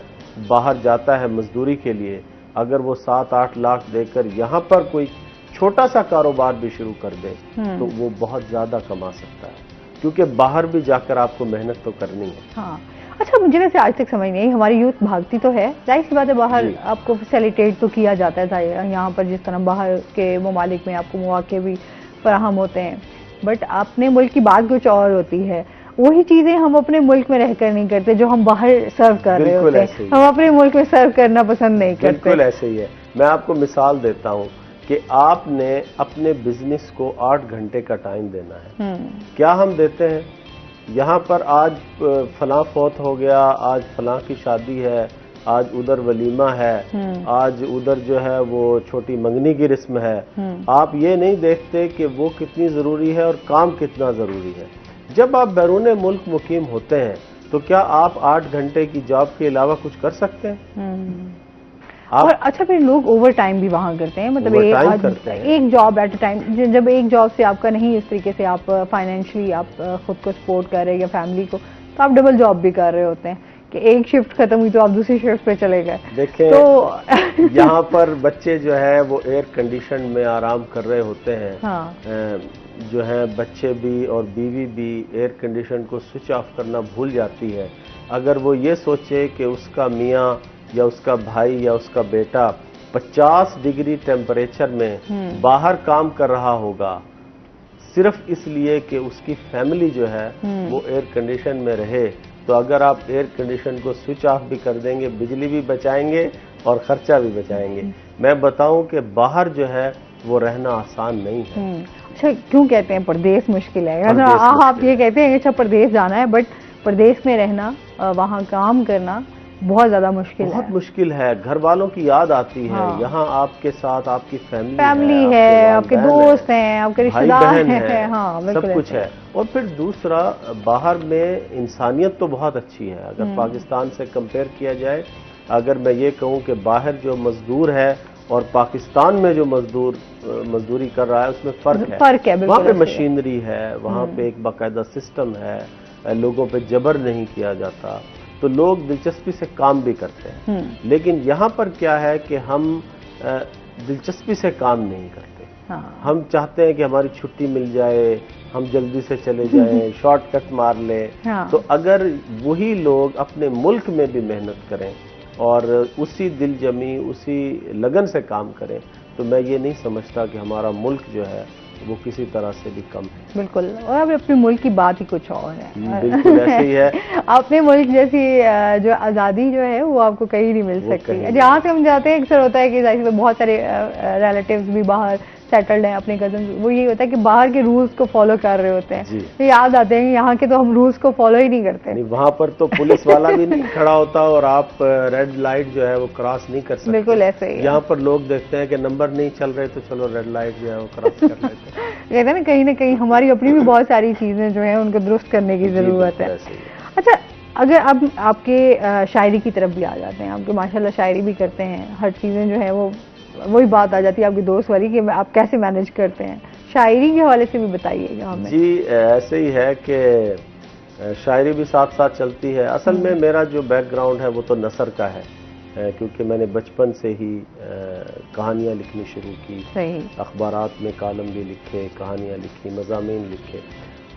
बाहर जाता है मजदूरी के लिए, अगर वो 7-8 लाख देकर यहाँ पर कोई छोटा सा कारोबार भी शुरू कर दे तो वो बहुत ज्यादा कमा सकता है, क्योंकि बाहर भी जाकर आपको मेहनत तो करनी है। हाँ। अच्छा, मुझे वैसे आज तक समझ नहीं आई, हमारी यूथ भागती तो है, जाहिर सी बात है, बाहर आपको फैसिलिटेट तो किया जाता है, यहाँ पर जिस तरह बाहर के ममालिक में आपको मौके भी फराहम होते हैं, बट अपने मुल्क की बात कुछ और होती है। वही चीजें हम अपने मुल्क में रहकर नहीं करते जो हम बाहर सर्व कर रहे होते हैं, हम अपने मुल्क में सर्व करना पसंद नहीं करते। बिल्कुल ऐसे ही है। मैं आपको मिसाल देता हूँ कि आपने अपने बिजनेस को 8 घंटे का टाइम देना है। क्या हम देते हैं? यहाँ पर आज फलां फौत हो गया, आज फलां की शादी है, आज उधर वलीमा है, आज उधर जो है वो छोटी मंगनी की रस्म है। आप ये नहीं देखते कि वो कितनी जरूरी है और काम कितना जरूरी है। जब आप बैरून मुल्क मुकीम होते हैं तो क्या आप 8 घंटे की जॉब के अलावा कुछ कर सकते हैं? और अच्छा, फिर लोग ओवर टाइम भी वहां करते हैं, मतलब एक जॉब एट अ टाइम। जब एक जॉब से आपका नहीं इस तरीके से आप फाइनेंशियली आप खुद को सपोर्ट कर रहे हैं या फैमिली को, तो आप डबल जॉब भी कर रहे होते हैं कि एक शिफ्ट खत्म हुई तो आप दूसरी शिफ्ट पे चले गए। देखें तो यहाँ पर बच्चे जो है वो एयर कंडीशन में आराम कर रहे होते हैं। हाँ। जो है बच्चे भी और बीवी भी एयर कंडीशन को स्विच ऑफ करना भूल जाती है। अगर वो ये सोचे कि उसका मियाँ या उसका भाई या उसका बेटा 50 डिग्री टेम्परेचर में बाहर काम कर रहा होगा सिर्फ इसलिए कि उसकी फैमिली जो है वो एयर कंडीशन में रहे, तो अगर आप एयर कंडीशन को स्विच ऑफ भी कर देंगे, बिजली भी बचाएंगे और खर्चा भी बचाएंगे। मैं बताऊं कि बाहर जो है वो रहना आसान नहीं है। अच्छा, क्यों कहते हैं परदेश मुश्किल है? आप ये कहते हैं अच्छा परदेश जाना है, बट परदेश में रहना, वहाँ काम करना बहुत ज्यादा मुश्किल है। बहुत मुश्किल है। घर वालों की याद आती है। हाँ। यहाँ आपके साथ आपकी फैमिली है, आपके दोस्त हैं, आपके रिश्तेदार हैं, हाँ, सब कुछ है। और फिर दूसरा, बाहर में इंसानियत तो बहुत अच्छी है अगर पाकिस्तान से कंपेयर किया जाए। अगर मैं ये कहूँ कि बाहर जो मजदूर है और पाकिस्तान में जो मजदूरी कर रहा है उसमें फ़र्क है। बिल्कुल वहाँ पे ऐसे है। मशीनरी है, वहाँ पे एक बाकायदा सिस्टम है, लोगों पे जबर नहीं किया जाता, तो लोग दिलचस्पी से काम भी करते हैं। लेकिन यहाँ पर क्या है कि हम दिलचस्पी से काम नहीं करते। हाँ। हम चाहते हैं कि हमारी छुट्टी मिल जाए, हम जल्दी से चले जाएं, शॉर्टकट मार लें। हाँ। तो अगर वही लोग अपने मुल्क में भी मेहनत करें और उसी दिलजमी, उसी लगन से काम करें, तो मैं ये नहीं समझता कि हमारा मुल्क जो है वो किसी तरह से भी कम है। बिल्कुल, और अब अपने मुल्क की बात ही कुछ और है। बिल्कुल ऐसे ही है। अपने मुल्क जैसी जो आज़ादी जो है वो आपको कहीं नहीं मिल सकती। जहाँ से हम जाते हैं अक्सर होता है कि जाहिर है बहुत सारे रिलेटिव्स भी बाहर सेटल्ड हैं, अपने कजन, वो ये होता है कि बाहर के रूल्स को फॉलो कर रहे होते हैं, तो याद आते हैं यहाँ के तो हम रूल्स को फॉलो ही नहीं करते। नहीं, वहाँ पर तो पुलिस वाला भी नहीं खड़ा होता और आप रेड लाइट जो है वो क्रॉस नहीं कर सकते। बिल्कुल ऐसे ही। यहाँ पर लोग देखते हैं कि नंबर नहीं चल रहे तो चलो रेड लाइट जो है वो क्रॉस कर लेते हैं। कहते हैं ना कहीं हमारी अपनी भी बहुत सारी चीजें जो है उनको दुरुस्त करने की जरूरत है। अच्छा, अगर अब आपके शायरी की तरफ भी आ जाते हैं, आपके माशाल्लाह शायरी भी करते हैं, हर चीजें जो है वो वही बात आ जाती है आपकी दोस्त वाली कि आप कैसे मैनेज करते हैं, शायरी के हवाले से भी बताइएगा हमें। जी ऐसे ही है कि शायरी भी साथ साथ चलती है। असल में मेरा जो बैकग्राउंड है वो तो नसर का है, क्योंकि मैंने बचपन से ही कहानियाँ लिखनी शुरू की, अखबारात में कालम भी लिखे, कहानियाँ लिखी, मज़ामीन लिखे,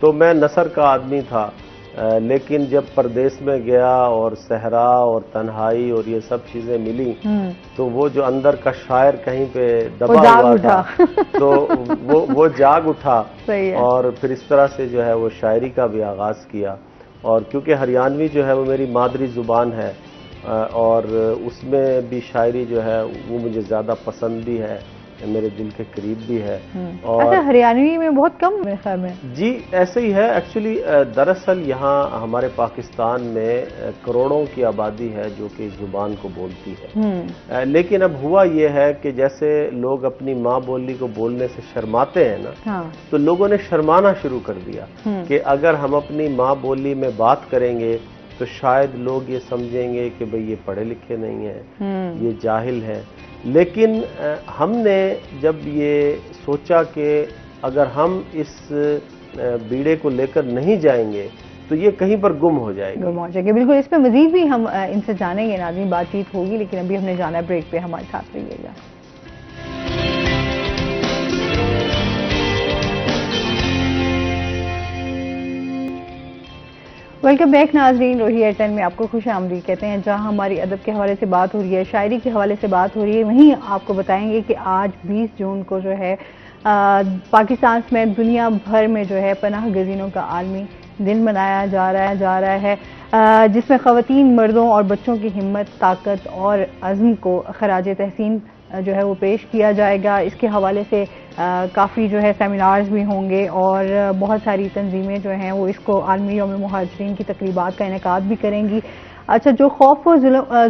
तो मैं नसर का आदमी था। लेकिन जब परदेश में गया और सहरा और तन्हाई और ये सब चीज़ें मिली, तो वो जो अंदर का शायर कहीं पे दबा हुआ था तो वो जाग उठा और फिर इस तरह से जो है वो शायरी का भी आगाज़ किया। और क्योंकि हरियाणवी जो है वो मेरी मादरी ज़ुबान है और उसमें भी शायरी जो है वो मुझे ज़्यादा पसंद भी है, मेरे दिल के करीब भी है। और अच्छा, हरियाणवी में बहुत कम मेरे ख्याल में। जी ऐसे ही है। एक्चुअली दरअसल यहाँ हमारे पाकिस्तान में करोड़ों की आबादी है जो कि इस जुबान को बोलती है। लेकिन अब हुआ ये है कि जैसे लोग अपनी माँ बोली को बोलने से शर्माते हैं ना, तो लोगों ने शर्माना शुरू कर दिया कि अगर हम अपनी माँ बोली में बात करेंगे तो शायद लोग ये समझेंगे कि भाई ये पढ़े लिखे नहीं है, ये जाहिल है। लेकिन हमने जब ये सोचा कि अगर हम इस बीड़े को लेकर नहीं जाएंगे तो ये कहीं पर गुम हो जाएगी। बिल्कुल, इस पे मजीद भी हम इनसे जानेंगे, नाज़रीन बातचीत होगी, लेकिन अभी हमने जाना है ब्रेक पे, हमारे साथ रहिएगा। वेलकम बैक नाजरीन, रोही एयरटेल में आपको खुश आमदीद कहते हैं। जहां हमारी अदब के हवाले से बात हो रही है, शायरी के हवाले से बात हो रही है, वहीं आपको बताएंगे कि आज 20 जून को जो है पाकिस्तान में दुनिया भर में जो है पनाह गजीनों का आलमी दिन मनाया जा रहा है, जिसमें ख़वातीन, मर्दों और बच्चों की हिम्मत, ताकत और अज़्म को खराज तहसीन जो है वो पेश किया जाएगा। इसके हवाले से काफ़ी जो है सेमिनार्स भी होंगे और बहुत सारी तंजीमें जो हैं वो इसको आलमी यौम मुहाजिरीन की तकरीबात का इनेकाद भी करेंगी। अच्छा, जो खौफ और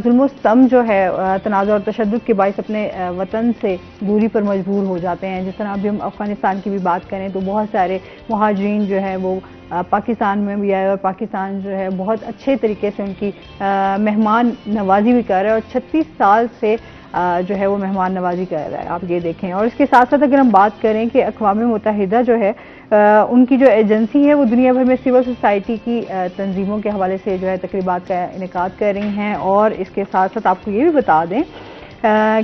जुल्म स्तम जो है तनाज़ा और तशद्दुद के बाइस अपने वतन से दूरी पर मजबूर हो जाते हैं, जिस तरह अभी हम अफ़गानिस्तान की भी बात करें तो बहुत सारे मुहाजिरीन जो है वो पाकिस्तान में भी आए और पाकिस्तान जो है बहुत अच्छे तरीके से उनकी मेहमान नवाजी भी कर रहा है और 36 साल से जो है वो मेहमान नवाजी कर रहा है, आप ये देखें। और इसके साथ साथ अगर हम बात करें कि अक़वाम मुत्तहिदा जो है उनकी जो एजेंसी है वो दुनिया भर में सिविल सोसाइटी की तंजीमों के हवाले से जो है तकरीबात का इनेकाद कर रही हैं। और इसके साथ साथ आपको ये भी बता दें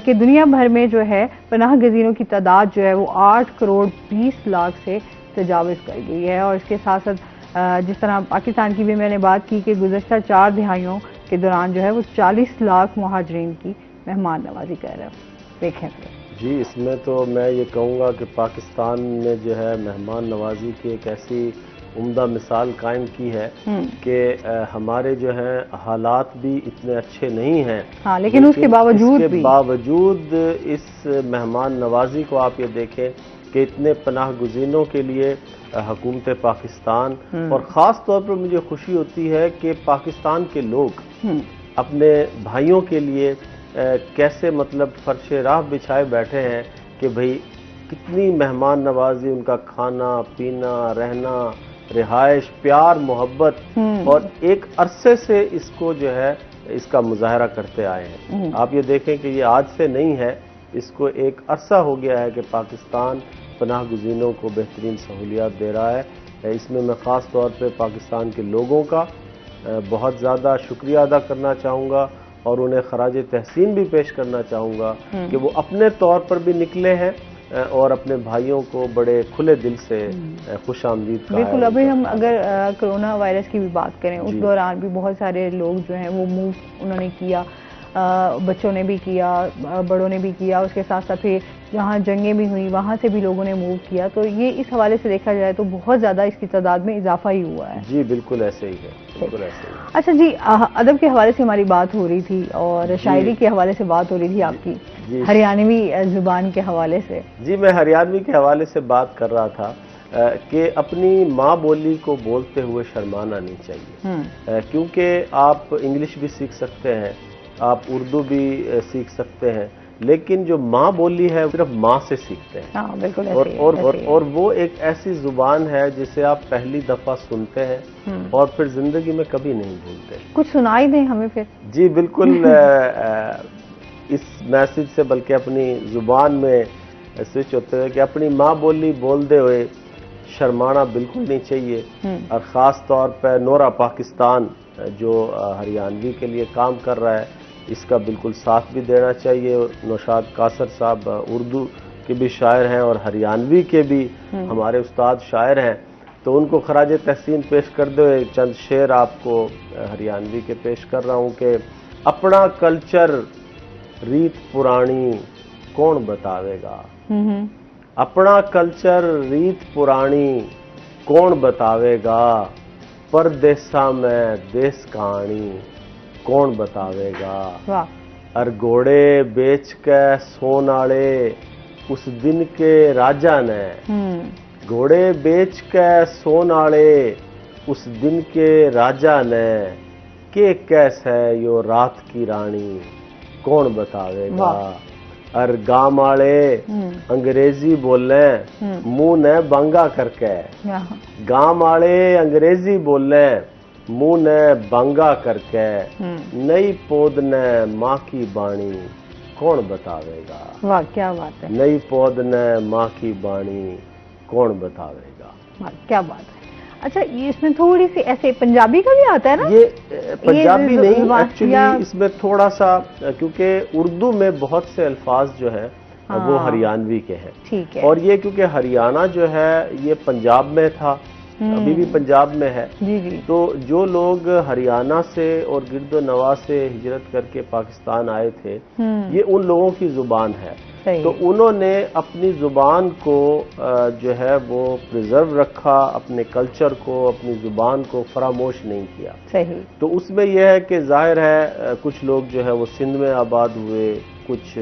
कि दुनिया भर में जो है पनाह गजीनों की तादाद जो है वो 8 करोड़ 20 लाख से तजाविज़ कर गई है। और इसके साथ साथ जिस तरह पाकिस्तान की भी मैंने बात की कि गुज़श्ता 4 दिहाइयों के दौरान जो है वो 40 लाख मुहाजिरीन की मेहमान नवाजी कर रहे हैं। देखें जी, इसमें तो मैं ये कहूँगा कि पाकिस्तान ने जो है मेहमान नवाजी की एक ऐसी उम्दा मिसाल कायम की है कि हमारे जो हैं हालात भी इतने अच्छे नहीं हैं, हाँ, लेकिन उसके बावजूद इस मेहमान नवाजी को आप ये देखें कि इतने पनाह गुज़ीनों के लिए हुकूमत पाकिस्तान, और ख़ास तौर पर मुझे खुशी होती है कि पाकिस्तान के लोग अपने भाइयों के लिए कैसे मतलब फर्श राह बिछाए बैठे हैं कि भाई कितनी मेहमान नवाजी, उनका खाना पीना, रहना, रिहाइश, प्यार, मोहब्बत, और एक अरसे से इसको जो है इसका मुजाहरा करते आए हैं। आप ये देखें कि ये आज से नहीं है, इसको एक अरसा हो गया है कि पाकिस्तान पनाह गुज़ीनों को बेहतरीन सहूलियात दे रहा है। इसमें मैं ख़ास तौर पे पाकिस्तान के लोगों का बहुत ज़्यादा शुक्रिया अदा करना चाहूँगा और उन्हें खराज तहसीन भी पेश करना चाहूँगा कि वो अपने तौर पर भी निकले हैं और अपने भाइयों को बड़े खुले दिल से खुश आमदीद कहा। बिल्कुल। अभी हम अगर कोरोना वायरस की भी बात करें, उस दौरान भी बहुत सारे लोग जो हैं वो मूव उन्होंने किया, बच्चों ने भी किया, बड़ों ने भी किया, उसके साथ साथ फिर जहाँ जंगें भी हुई वहाँ से भी लोगों ने मूव किया। तो ये इस हवाले से देखा जाए तो बहुत ज़्यादा इसकी तादाद में इजाफा ही हुआ है। जी बिल्कुल ऐसे ही है, बिल्कुल ऐसे ही। अच्छा जी, अदब के हवाले से हमारी बात हो रही थी और शायरी के हवाले से बात हो रही थी आपकी, हरियाणवी जुबान के हवाले से। जी, मैं हरियाणवी के हवाले से बात कर रहा था कि अपनी माँ बोली को बोलते हुए शर्माना नहीं चाहिए, क्योंकि आप इंग्लिश भी सीख सकते हैं, आप उर्दू भी सीख सकते हैं, लेकिन जो माँ बोली है सिर्फ माँ से सीखते हैं। हाँ, बिल्कुल और वो एक ऐसी जुबान है जिसे आप पहली दफा सुनते हैं और फिर जिंदगी में कभी नहीं भूलते। कुछ सुनाई दें हमें फिर। जी बिल्कुल। इस मैसेज से बल्कि अपनी जुबान में स्विच होते हुए कि अपनी माँ बोली बोलते हुए शर्माना बिल्कुल नहीं चाहिए। और ख़ास तौर पर नोरा पाकिस्तान जो हरियाणवी के लिए काम कर रहा है, इसका बिल्कुल साथ भी देना चाहिए। नौशाद कासर साहब उर्दू के भी शायर हैं और हरियाणवी के भी हमारे उस्ताद शायर हैं, तो उनको खराज तहसीन पेश करते हुए चंद शेर आपको हरियाणवी के पेश कर रहा हूँ कि अपना कल्चर रीत पुरानी कौन बतावेगा, अपना कल्चर रीत पुरानी कौन बतावेगा, परदेसा में देश कहानी कौन बतावेगा। अर घोड़े बेच के सोन आले उस दिन के राजा ने, घोड़े बेच के सोन आले उस दिन के राजा ने, के कैसे यो रात की रानी कौन बतावेगा। और गांव वाले अंग्रेजी बोले मुंह ने बांगा करके, गांव वाले अंग्रेजी बोले मुंह ने बांगा करके, नई पौध ने माँ की बाणी कौन बतावेगा। वाह, क्या बात है। नई पौध ने माँ की बाणी कौन बतावेगा। वाह, क्या बात है। अच्छा, ये इसमें थोड़ी सी ऐसे पंजाबी का भी आता है ना? ये पंजाबी नहीं, एक्चुअली इसमें थोड़ा सा, क्योंकि उर्दू में बहुत से अल्फाज जो है वो हरियाणवी के हैं। ठीक है। और ये क्योंकि हरियाणा जो है ये पंजाब में था, अभी भी पंजाब में है। जी जी। तो जो लोग हरियाणा से और गिरदो नवा से हिजरत करके पाकिस्तान आए थे, ये उन लोगों की जुबान है। तो उन्होंने अपनी जुबान को जो है वो प्रिजर्व रखा, अपने कल्चर को, अपनी जुबान को फरामोश नहीं किया। सही। तो उसमें यह है कि जाहिर है कुछ लोग जो है वो सिंध में आबाद हुए, कुछ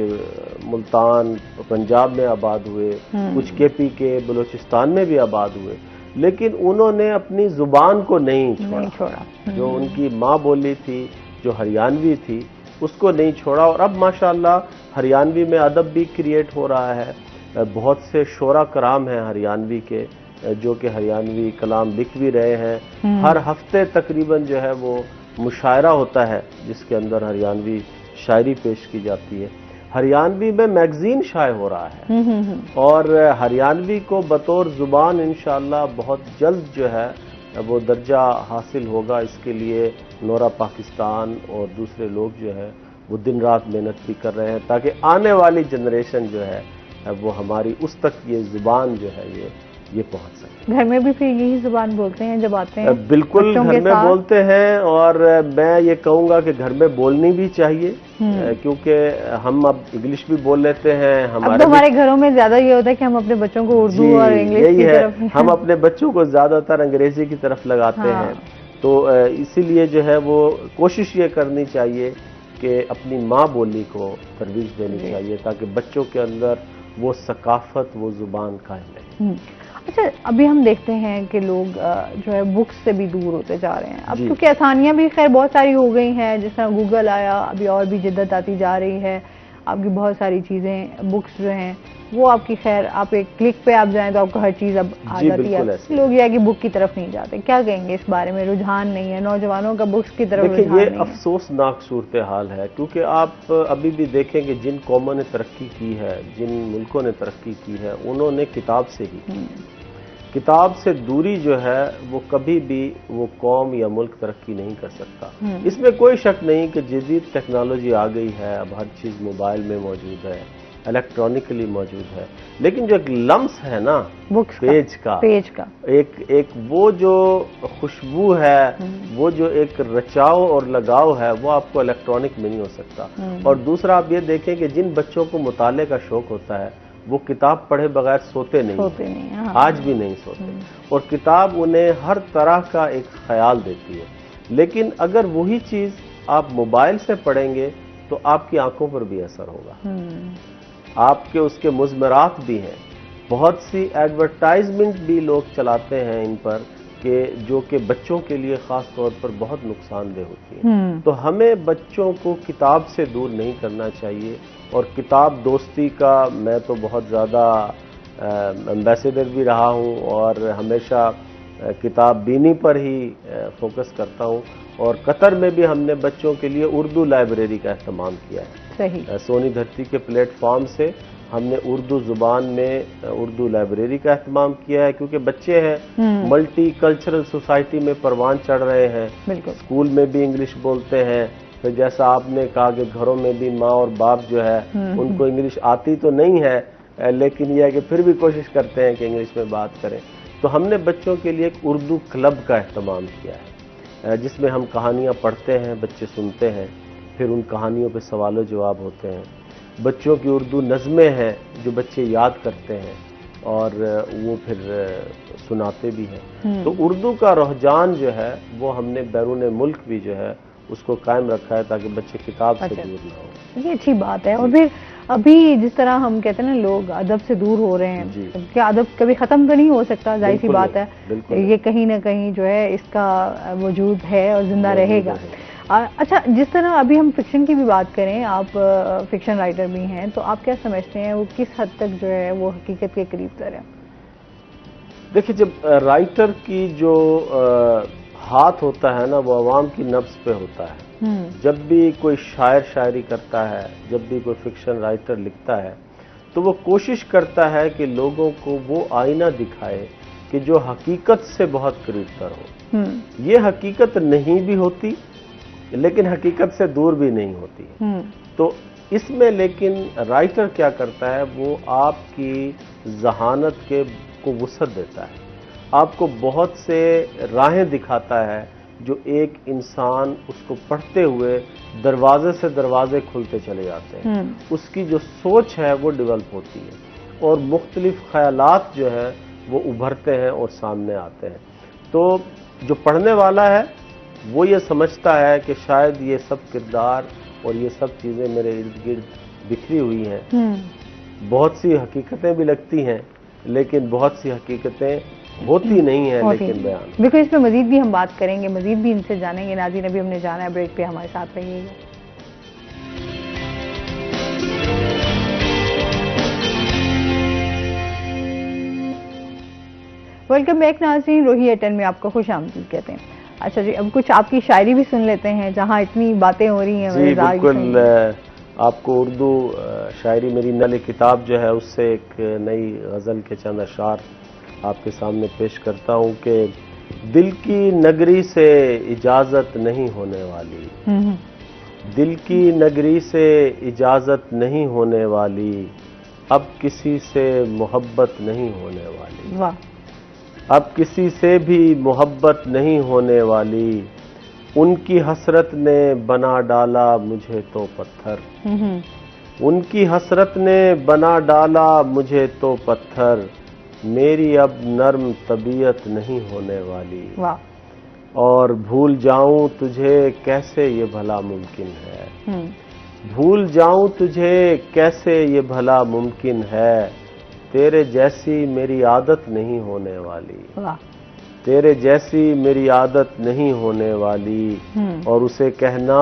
मुल्तान पंजाब में आबाद हुए, कुछ केपी के बलूचिस्तान में भी आबाद हुए, लेकिन उन्होंने अपनी जुबान को नहीं छोड़ा। जो उनकी माँ बोली थी, जो हरियाणवी थी, उसको नहीं छोड़ा। और अब माशाल्लाह हरियाणवी में अदब भी क्रिएट हो रहा है। बहुत से शोरा कराम हैं हरियाणवी के जो कि हरियाणवी कलाम लिख भी रहे हैं। हर हफ्ते तकरीबन जो है वो मुशायरा होता है जिसके अंदर हरियाणवी शायरी पेश की जाती है। हरियाणवी में मैगजीन शाये हो रहा है और हरियाणवी को बतौर जुबान इंशाअल्लाह बहुत जल्द जो है वो दर्जा हासिल होगा। इसके लिए नोरा पाकिस्तान और दूसरे लोग जो है वो दिन रात मेहनत भी कर रहे हैं ताकि आने वाली जनरेशन जो है वो हमारी उस तक ये जुबान जो है ये पहुंच सके। घर में भी फिर यही जुबान बोलते हैं जब आते हैं? बिल्कुल घर में बोलते हैं और मैं ये कहूँगा कि घर में बोलनी भी चाहिए, क्योंकि हम अब इंग्लिश भी बोल लेते हैं। हमारे घरों में ज्यादा ये होता है कि हम अपने बच्चों को उर्दू और इंग्लिश की तरफ, हम अपने बच्चों को ज्यादातर अंग्रेजी की तरफ लगाते हैं। तो इसीलिए जो है वो कोशिश ये करनी चाहिए कि अपनी माँ बोली को तरवीज देनी चाहिए ताकि बच्चों के अंदर वो सकाफत, वो जुबान कायम रहे। अच्छा, अभी हम देखते हैं कि लोग जो है बुक्स से भी दूर होते जा रहे हैं अब, क्योंकि आसानियां भी खैर बहुत सारी हो गई हैं। जिस तरह गूगल आया, अभी और भी जिद्दत आती जा रही है। आपकी बहुत सारी चीज़ें, बुक्स जो हैं वो आपकी खैर आप एक क्लिक पे आप जाएं तो आपको हर चीज़ अब आ जी, जाती बिल्कुल है। ऐसे। लोग ये है कि बुक की तरफ नहीं जाते, क्या कहेंगे इस बारे में? रुझान नहीं है नौजवानों का बुक्स की तरफ, देखिए रुझान ये नहीं है। अफसोसनाक सूरत हाल है, क्योंकि आप अभी भी देखेंगे जिन कौमों ने तरक्की की है, जिन मुल्कों ने तरक्की की है, उन्होंने किताब से ही की। किताब से दूरी जो है वो कभी भी वो कौम या मुल्क तरक्की नहीं कर सकता। इसमें कोई शक नहीं कि जदीद टेक्नोलॉजी आ गई है, अब हर चीज़ मोबाइल में मौजूद है, इलेक्ट्रॉनिकली मौजूद है, लेकिन जो एक लम्स है ना बुक्स पेज का एक वो जो खुशबू है, वो जो एक रचाव और लगाव है, वो आपको इलेक्ट्रॉनिक में नहीं हो सकता। और दूसरा आप ये देखें कि जिन बच्चों को मुताले का शौक होता है वो किताब पढ़े बगैर सोते नहीं, हाँ। आज भी नहीं सोते, और किताब उन्हें हर तरह का एक ख्याल देती है। लेकिन अगर वही चीज़ आप मोबाइल से पढ़ेंगे तो आपकी आंखों पर भी असर होगा, आपके उसके मुज़मरात भी हैं। बहुत सी एडवर्टाइजमेंट भी लोग चलाते हैं इन पर कि जो कि बच्चों के लिए ख़ास तौर पर बहुत नुकसानदेह होती है। तो हमें बच्चों को किताब से दूर नहीं करना चाहिए। और किताब दोस्ती का मैं तो बहुत ज़्यादा एम्बेसडर भी रहा हूँ और हमेशा किताब बीनी पर ही फोकस करता हूँ। और कतर में भी हमने बच्चों के लिए उर्दू लाइब्रेरी का इस्तेमाल किया है। सही। सोनी धरती के प्लेटफॉर्म से हमने उर्दू जुबान में उर्दू लाइब्रेरी का इस्तेमाल किया है, क्योंकि बच्चे हैं मल्टी कल्चरल सोसाइटी में परवान चढ़ रहे हैं, स्कूल में भी इंग्लिश बोलते हैं। फिर जैसा आपने कहा कि घरों में भी माँ और बाप जो है उनको इंग्लिश आती तो नहीं है, लेकिन यह है कि फिर भी कोशिश करते हैं कि इंग्लिश में बात करें। तो हमने बच्चों के लिए एक उर्दू क्लब का इस्तेमाल किया है, जिसमें हम कहानियाँ पढ़ते हैं, बच्चे सुनते हैं, फिर उन कहानियों पे सवाल जवाब होते हैं। बच्चों की उर्दू नज़में हैं जो बच्चे याद करते हैं और वो फिर सुनाते भी हैं। तो उर्दू का रुझान जो है वो हमने बैरून मुल्क भी जो है उसको कायम रखा है, ताकि बच्चे किताब से दूर ना हो। ये अच्छी बात है। और फिर अभी जिस तरह हम कहते हैं ना लोग अदब से दूर हो रहे हैं, क्या अदब कभी खत्म तो नहीं हो सकता, जाहिर सी बात है, ये कहीं ना कहीं जो है इसका वजूद है और जिंदा रहेगा। अच्छा, जिस तरह अभी हम फिक्शन की भी बात करें, आप फिक्शन राइटर भी हैं, तो आप क्या समझते हैं वो किस हद तक जो है वो हकीकत के करीब तर है? देखिए, जब राइटर की जो हाथ होता है ना, वो आवाम की नब्ज पे होता है। जब भी कोई शायर शायरी करता है, जब भी कोई फिक्शन राइटर लिखता है, तो वो कोशिश करता है कि लोगों को वो आईना दिखाए कि जो हकीकत से बहुत करीब तर हो। ये हकीकत नहीं भी होती, लेकिन हकीकत से दूर भी नहीं होती। तो इसमें लेकिन राइटर क्या करता है, वो आपकी जहानत को वुसअत देता है, आपको बहुत से राहें दिखाता है जो एक इंसान उसको पढ़ते हुए दरवाजे से दरवाजे खुलते चले जाते हैं। उसकी जो सोच है वो डेवलप होती है और मुख्तलिफ ख्यालात जो है वो उभरते हैं और सामने आते हैं। तो जो पढ़ने वाला है वो ये समझता है कि शायद ये सब किरदार और ये सब चीज़ें मेरे इर्द गिर्द बिखरी हुई हैं। बहुत सी हकीकतें भी लगती हैं, लेकिन बहुत सी हकीकतें होती नहीं है, लेकिन बयान। बिल्कुल, इस पर मजीद भी हम बात करेंगे, मजीद भी इनसे जानेंगे। नाज़रीन, अभी हमने जाना है ब्रेक पे, हमारे साथ रहिएगा। वेलकम बैक नाज़रीन, रोही एटन में आपको खुश आमदीद कहते हैं। अच्छा जी, अब कुछ आपकी शायरी भी सुन लेते हैं, जहाँ इतनी बातें हो रही हैं। जी बिल्कुल, आपको उर्दू शायरी मेरी नई किताब जो है उससे एक नई गज़ल के चंद अशार आपके सामने पेश करता हूँ कि दिल की नगरी से इजाज़त नहीं होने वाली, दिल की नगरी से इजाज़त नहीं होने वाली, अब किसी से मोहब्बत नहीं होने वाली। वाह। अब किसी से भी मोहब्बत नहीं होने वाली, उनकी हसरत ने बना डाला मुझे तो पत्थर, उनकी हसरत ने बना डाला मुझे तो पत्थर, मेरी अब नर्म तबीयत नहीं होने वाली। वाह। और भूल जाऊं तुझे कैसे ये भला मुमकिन है, भूल जाऊं तुझे कैसे ये भला मुमकिन है, तेरे जैसी मेरी आदत नहीं होने वाली। वाह। तेरे जैसी मेरी आदत नहीं होने वाली, और उसे कहना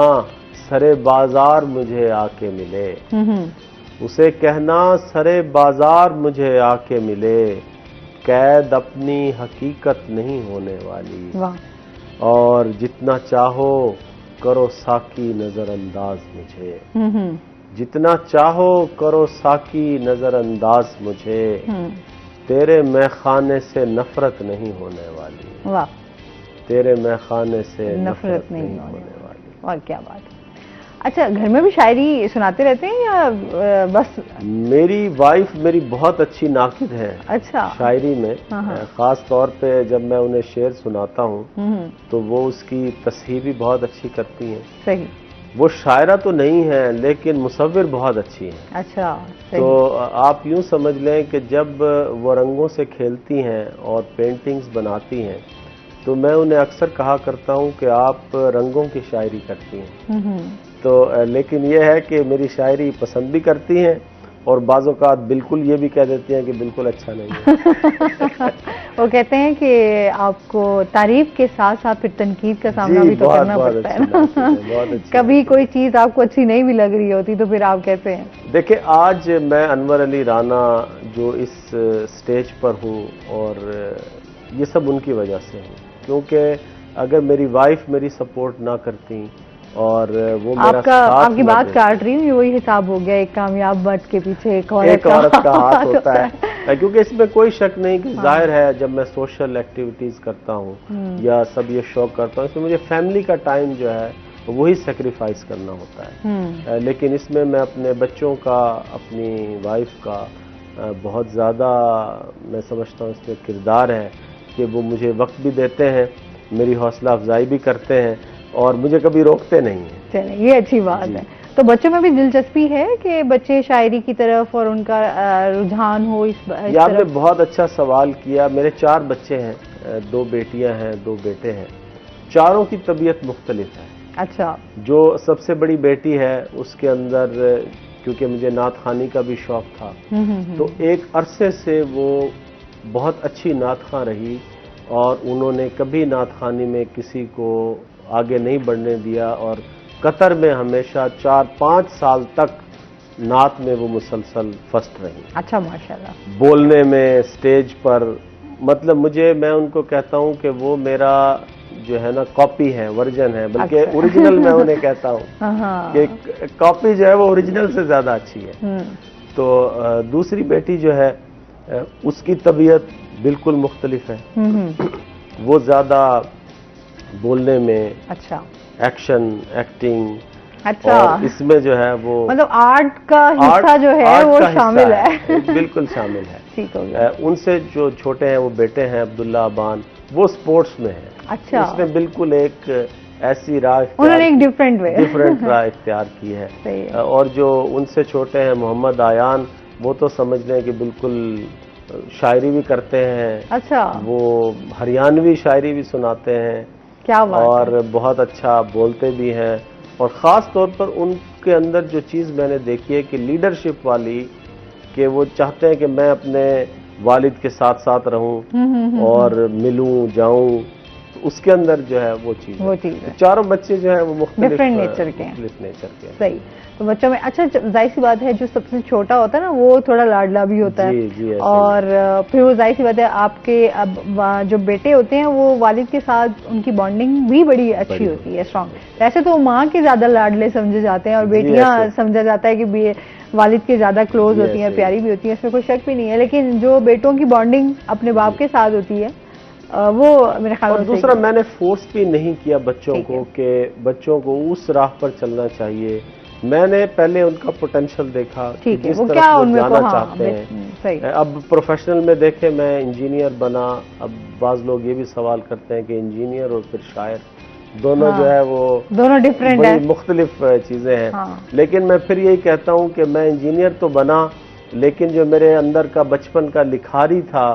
सरे बाजार मुझे आके मिले, उसे कहना सरे बाजार मुझे आके मिले, कैद अपनी हकीकत नहीं होने वाली। वाह। और जितना चाहो करो साकी नजरअंदाज मुझे, जितना चाहो करो साकी नजरअंदाज मुझे, तेरे मैखाने से नफरत नहीं होने वाली। वाह। तेरे मैखाने से नफरत नहीं होने वाली। और क्या बात है। अच्छा, घर में भी शायरी सुनाते रहते हैं या बस? मेरी वाइफ मेरी बहुत अच्छी नाकिद है। अच्छा। शायरी में खास तौर पे जब मैं उन्हें शेर सुनाता हूँ तो वो उसकी तस्हीर भी बहुत अच्छी करती हैं। सही। वो शायरा तो नहीं है लेकिन मुसव्विर बहुत अच्छी हैं। अच्छा। सही। तो आप यूं समझ लें कि जब वो रंगों से खेलती हैं और पेंटिंग्स बनाती हैं तो मैं उन्हें अक्सर कहा करता हूं कि आप रंगों की शायरी करती हैं। तो लेकिन ये है कि मेरी शायरी पसंद भी करती हैं और बाज़-औक़ात बिल्कुल ये भी कह देती हैं कि बिल्कुल अच्छा नहीं है। वो कहते हैं कि आपको तारीफ के साथ साथ फिर तनकीद का सामना भी तो करना पड़ता है ना। कभी कोई चीज़ आपको अच्छी नहीं भी लग रही होती तो फिर आप कहते हैं? देखिए, आज मैं अनवर अली राना जो इस स्टेज पर हूँ और ये सब उनकी वजह से हूँ, क्योंकि अगर मेरी वाइफ मेरी सपोर्ट ना करती और वो मेरा साथ आपकी बात काट रही हूँ, वही हिसाब हो गया, एक कामयाब मर्द के पीछे एक औरत का हाथ होता है। क्योंकि इसमें कोई शक नहीं कि जाहिर है जब मैं सोशल एक्टिविटीज करता हूँ या सब ये शौक करता हूँ, इसमें मुझे फैमिली का टाइम जो है वही सेक्रीफाइस करना होता है। लेकिन इसमें मैं अपने बच्चों का, अपनी वाइफ का बहुत ज़्यादा मैं समझता हूँ इसमें किरदार है कि वो मुझे वक्त भी देते हैं, मेरी हौसला अफजाई भी करते हैं और मुझे कभी रोकते नहीं हैं। चलिए, ये अच्छी बात है। तो बच्चों में भी दिलचस्पी है कि बच्चे शायरी की तरफ और उनका रुझान हो इस ये आपने बहुत अच्छा सवाल किया। मेरे 4 बच्चे हैं, 2 बेटियां हैं, 2 बेटे हैं। चारों की तबीयत मुख्तलिफ है। अच्छा। जो सबसे बड़ी बेटी है उसके अंदर, क्योंकि मुझे नात खानी का भी शौक था, तो एक अरसे से वो बहुत अच्छी नात खां रही और उन्होंने कभी नात खानी में किसी को आगे नहीं बढ़ने दिया और कतर में हमेशा 4-5 साल तक नात में वो मुसलसल फर्स्ट रही। अच्छा, माशाल्लाह। बोलने में, स्टेज पर, मतलब मैं उनको कहता हूं कि वो मेरा जो है ना कॉपी है, वर्जन है, बल्कि अच्छा। ओरिजिनल मैं उन्हें कहता हूं कि कॉपी जो है वो ओरिजिनल से ज्यादा अच्छी है। तो दूसरी बेटी जो है उसकी तबीयत बिल्कुल मुख्तलिफ है। वो ज्यादा बोलने में, अच्छा, एक्शन, एक्टिंग, अच्छा, और इसमें जो है वो मतलब आर्ट का हिस्सा जो है वो शामिल है। बिल्कुल शामिल है। ठीक हो गया। उनसे जो छोटे हैं वो बेटे हैं अब्दुल्ला अबान, वो स्पोर्ट्स में है। अच्छा। उसने बिल्कुल एक ऐसी राह, उन्होंने एक डिफरेंट राह इख्तियार की है। सही है। और जो उनसे छोटे हैं मोहम्मद आयान, वो तो समझ लें कि बिल्कुल शायरी भी करते हैं। अच्छा। वो हरियाणवी शायरी भी सुनाते हैं। क्या बात और है। बहुत अच्छा बोलते भी हैं। और ख़ास तौर पर उनके अंदर जो चीज़ मैंने देखी है कि लीडरशिप वाली, कि वो चाहते हैं कि मैं अपने वालिद के साथ साथ रहूं और मिलूं, जाऊं, तो उसके अंदर जो है वो चीज़ है। चारों बच्चे जो है वो मुख्तलिफ नेचर के हैं। सही। तो बच्चों में अच्छा, जाहिर सी बात है जो सबसे छोटा होता है ना वो थोड़ा लाडला भी होता है। जी, और फिर वो जाहिर सी बात है आपके अब जो बेटे होते हैं वो वालिद के साथ उनकी बॉन्डिंग भी बड़ी अच्छी होती है, स्ट्रॉन्ग। वैसे तो माँ के ज्यादा लाडले समझे जाते हैं और बेटियां समझा जाता है कि वालिद के ज्यादा क्लोज होती हैं, प्यारी भी होती है, इसमें कोई शक भी नहीं है। लेकिन जो बेटों की बॉन्डिंग अपने बाप के साथ होती है वो मेरे ख्याल में। दूसरा, मैंने फोर्स भी नहीं किया बच्चों को कि बच्चों को उस राह पर चलना चाहिए। मैंने पहले उनका पोटेंशियल देखा कि जिस तरफ वो जाना चाहते हैं। अब प्रोफेशनल में देखें, मैं इंजीनियर बना। अब बाज लोग ये भी सवाल करते हैं कि इंजीनियर और फिर शायर दोनों जो है वो दोनों डिफरेंट है, मुख्तलिफ चीजें हैं। लेकिन मैं फिर यही कहता हूँ कि मैं इंजीनियर तो बना, लेकिन जो मेरे अंदर का बचपन का लिखारी था,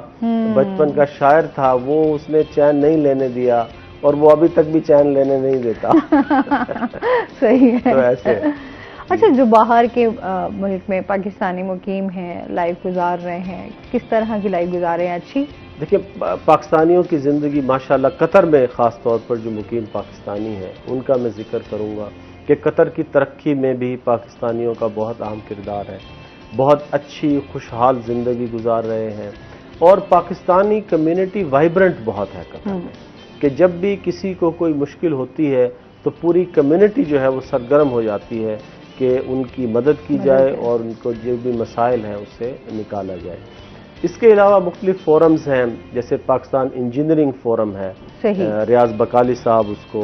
बचपन का शायर था, वो उसने चैन नहीं लेने दिया और वो अभी तक भी चैन लेने नहीं देता। सही है। तो ऐसे। अच्छा, जो बाहर के मुल्क में पाकिस्तानी मुकीम हैं, लाइफ गुजार रहे हैं, किस तरह की लाइफ गुजार रहे हैं? अच्छी। देखिए, पाकिस्तानियों की ज़िंदगी माशाल्लाह, कतर में ख़ास तौर पर जो मुकीम पाकिस्तानी हैं उनका मैं जिक्र करूंगा कि कतर की तरक्की में भी पाकिस्तानियों का बहुत अहम किरदार है। बहुत अच्छी खुशहाल ज़िंदगी गुजार रहे हैं। और पाकिस्तानी कम्युनिटी वाइब्रेंट बहुत है कतर में, कि जब भी किसी को कोई मुश्किल होती है तो पूरी कम्युनिटी जो है वो सरगर्म हो जाती है कि उनकी मदद की जाए और उनको जो भी मसाइल हैं उससे निकाला जाए। इसके अलावा मुख्तलिफ फोरम्स हैं, जैसे पाकिस्तान इंजीनियरिंग फोरम है, रियाज बकाली साहब उसको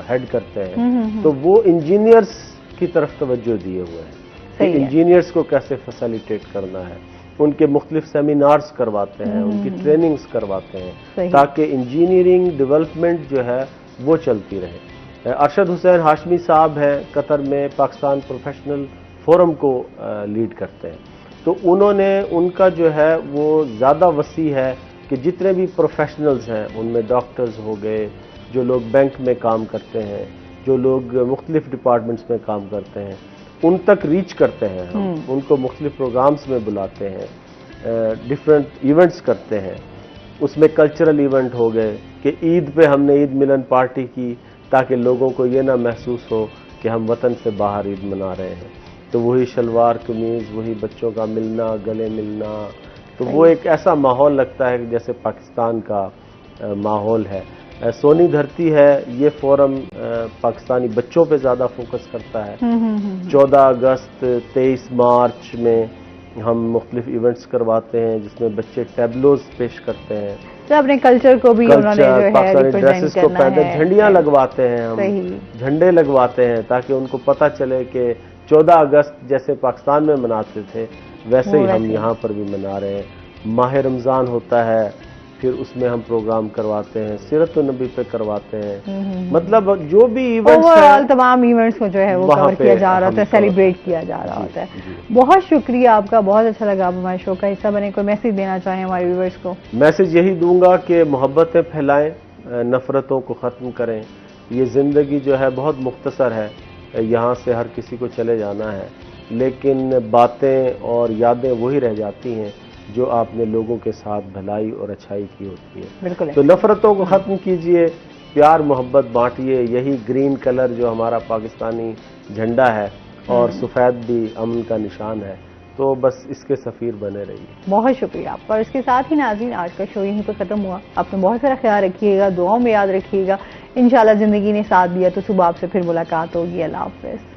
हेड करते हैं, तो वो इंजीनियर्स की तरफ तवज्जो दिए हुए हैं कि इंजीनियर्स को कैसे फैसिलिटेट करना है, उनके मुख्तलिफ सेमिनार्स करवाते हैं, उनकी ट्रेनिंग्स करवाते हैं ताकि इंजीनियरिंग डेवलपमेंट जो है वो चलती रहे। अरशद हुसैन हाशमी साहब हैं, कतर में पाकिस्तान प्रोफेशनल फोरम को लीड करते हैं, तो उन्होंने उनका जो है वो ज़्यादा वसी है कि जितने भी प्रोफेशनल्स हैं उनमें डॉक्टर्स हो गए, जो लोग बैंक में काम करते हैं, जो लोग मुख्तलिफ डिपार्टमेंट्स में काम करते हैं, उन तक रीच करते हैं हम, उनको मुख्तलिफ प्रोग्राम्स में बुलाते हैं, डिफरेंट इवेंट्स करते हैं। उसमें कल्चरल इवेंट हो गए कि ईद पे हमने ईद मिलन पार्टी की ताकि लोगों को ये ना महसूस हो कि हम वतन से बाहर ईद मना रहे हैं, तो वही शलवार कमीज़, वही बच्चों का मिलना, गले मिलना, तो वो एक ऐसा माहौल लगता है कि जैसे पाकिस्तान का माहौल है। सोनी धरती है, ये फोरम पाकिस्तानी बच्चों पे ज़्यादा फोकस करता है। 14 अगस्त 23 मार्च में हम मुख्तलिफ इवेंट्स करवाते हैं जिसमें बच्चे टैबलोज पेश करते हैं, तो अपने कल्चर को भी उन्होंने जो है पाकिस्तानी ड्रेसेस को पहनते, झंडियाँ लगवाते हैं, हम झंडे लगवाते हैं ताकि उनको पता चले कि 14 अगस्त जैसे पाकिस्तान में मनाते थे वैसे ही हम यहाँ पर भी मना रहे हैं। माह रमज़ान होता है, फिर उसमें हम प्रोग्राम करवाते हैं, सीरत नबी पे करवाते हैं, मतलब जो भी इवेंट्स हैं तमाम इवेंट्स को जो है वो कवर किया जा रहा होता है, सेलिब्रेट किया जा रहा होता है। बहुत शुक्रिया आपका, बहुत अच्छा लगा आप हमारे शो का हिस्सा बने। कोई मैसेज देना चाहें हमारे व्यूअर्स को? मैसेज यही दूंगा कि मोहब्बतें फैलाएं, नफरतों को ख़त्म करें। ये ज़िंदगी जो है बहुत मुख्तसर है, यहाँ से हर किसी को चले जाना है, लेकिन बातें और यादें वही रह जाती हैं जो आपने लोगों के साथ भलाई और अच्छाई की होती है। बिल्कुल। तो नफरतों को ख़त्म कीजिए, प्यार मोहब्बत बांटिए। यही ग्रीन कलर जो हमारा पाकिस्तानी झंडा है और सफ़ेद भी अमन का निशान है, तो बस इसके सफ़ीर बने रहिए। बहुत शुक्रिया आपका। और इसके साथ ही नाज़रीन, आज का शो यहीं पर ख़त्म हुआ। आपने बहुत सारा ख्याल रखिएगा, दुआओं में याद रखिएगा। इंशाल्लाह ज़िंदगी ने साथ दिया तो सुबह आपसे फिर मुलाकात होगी। अल्लाह हाफ़िज़।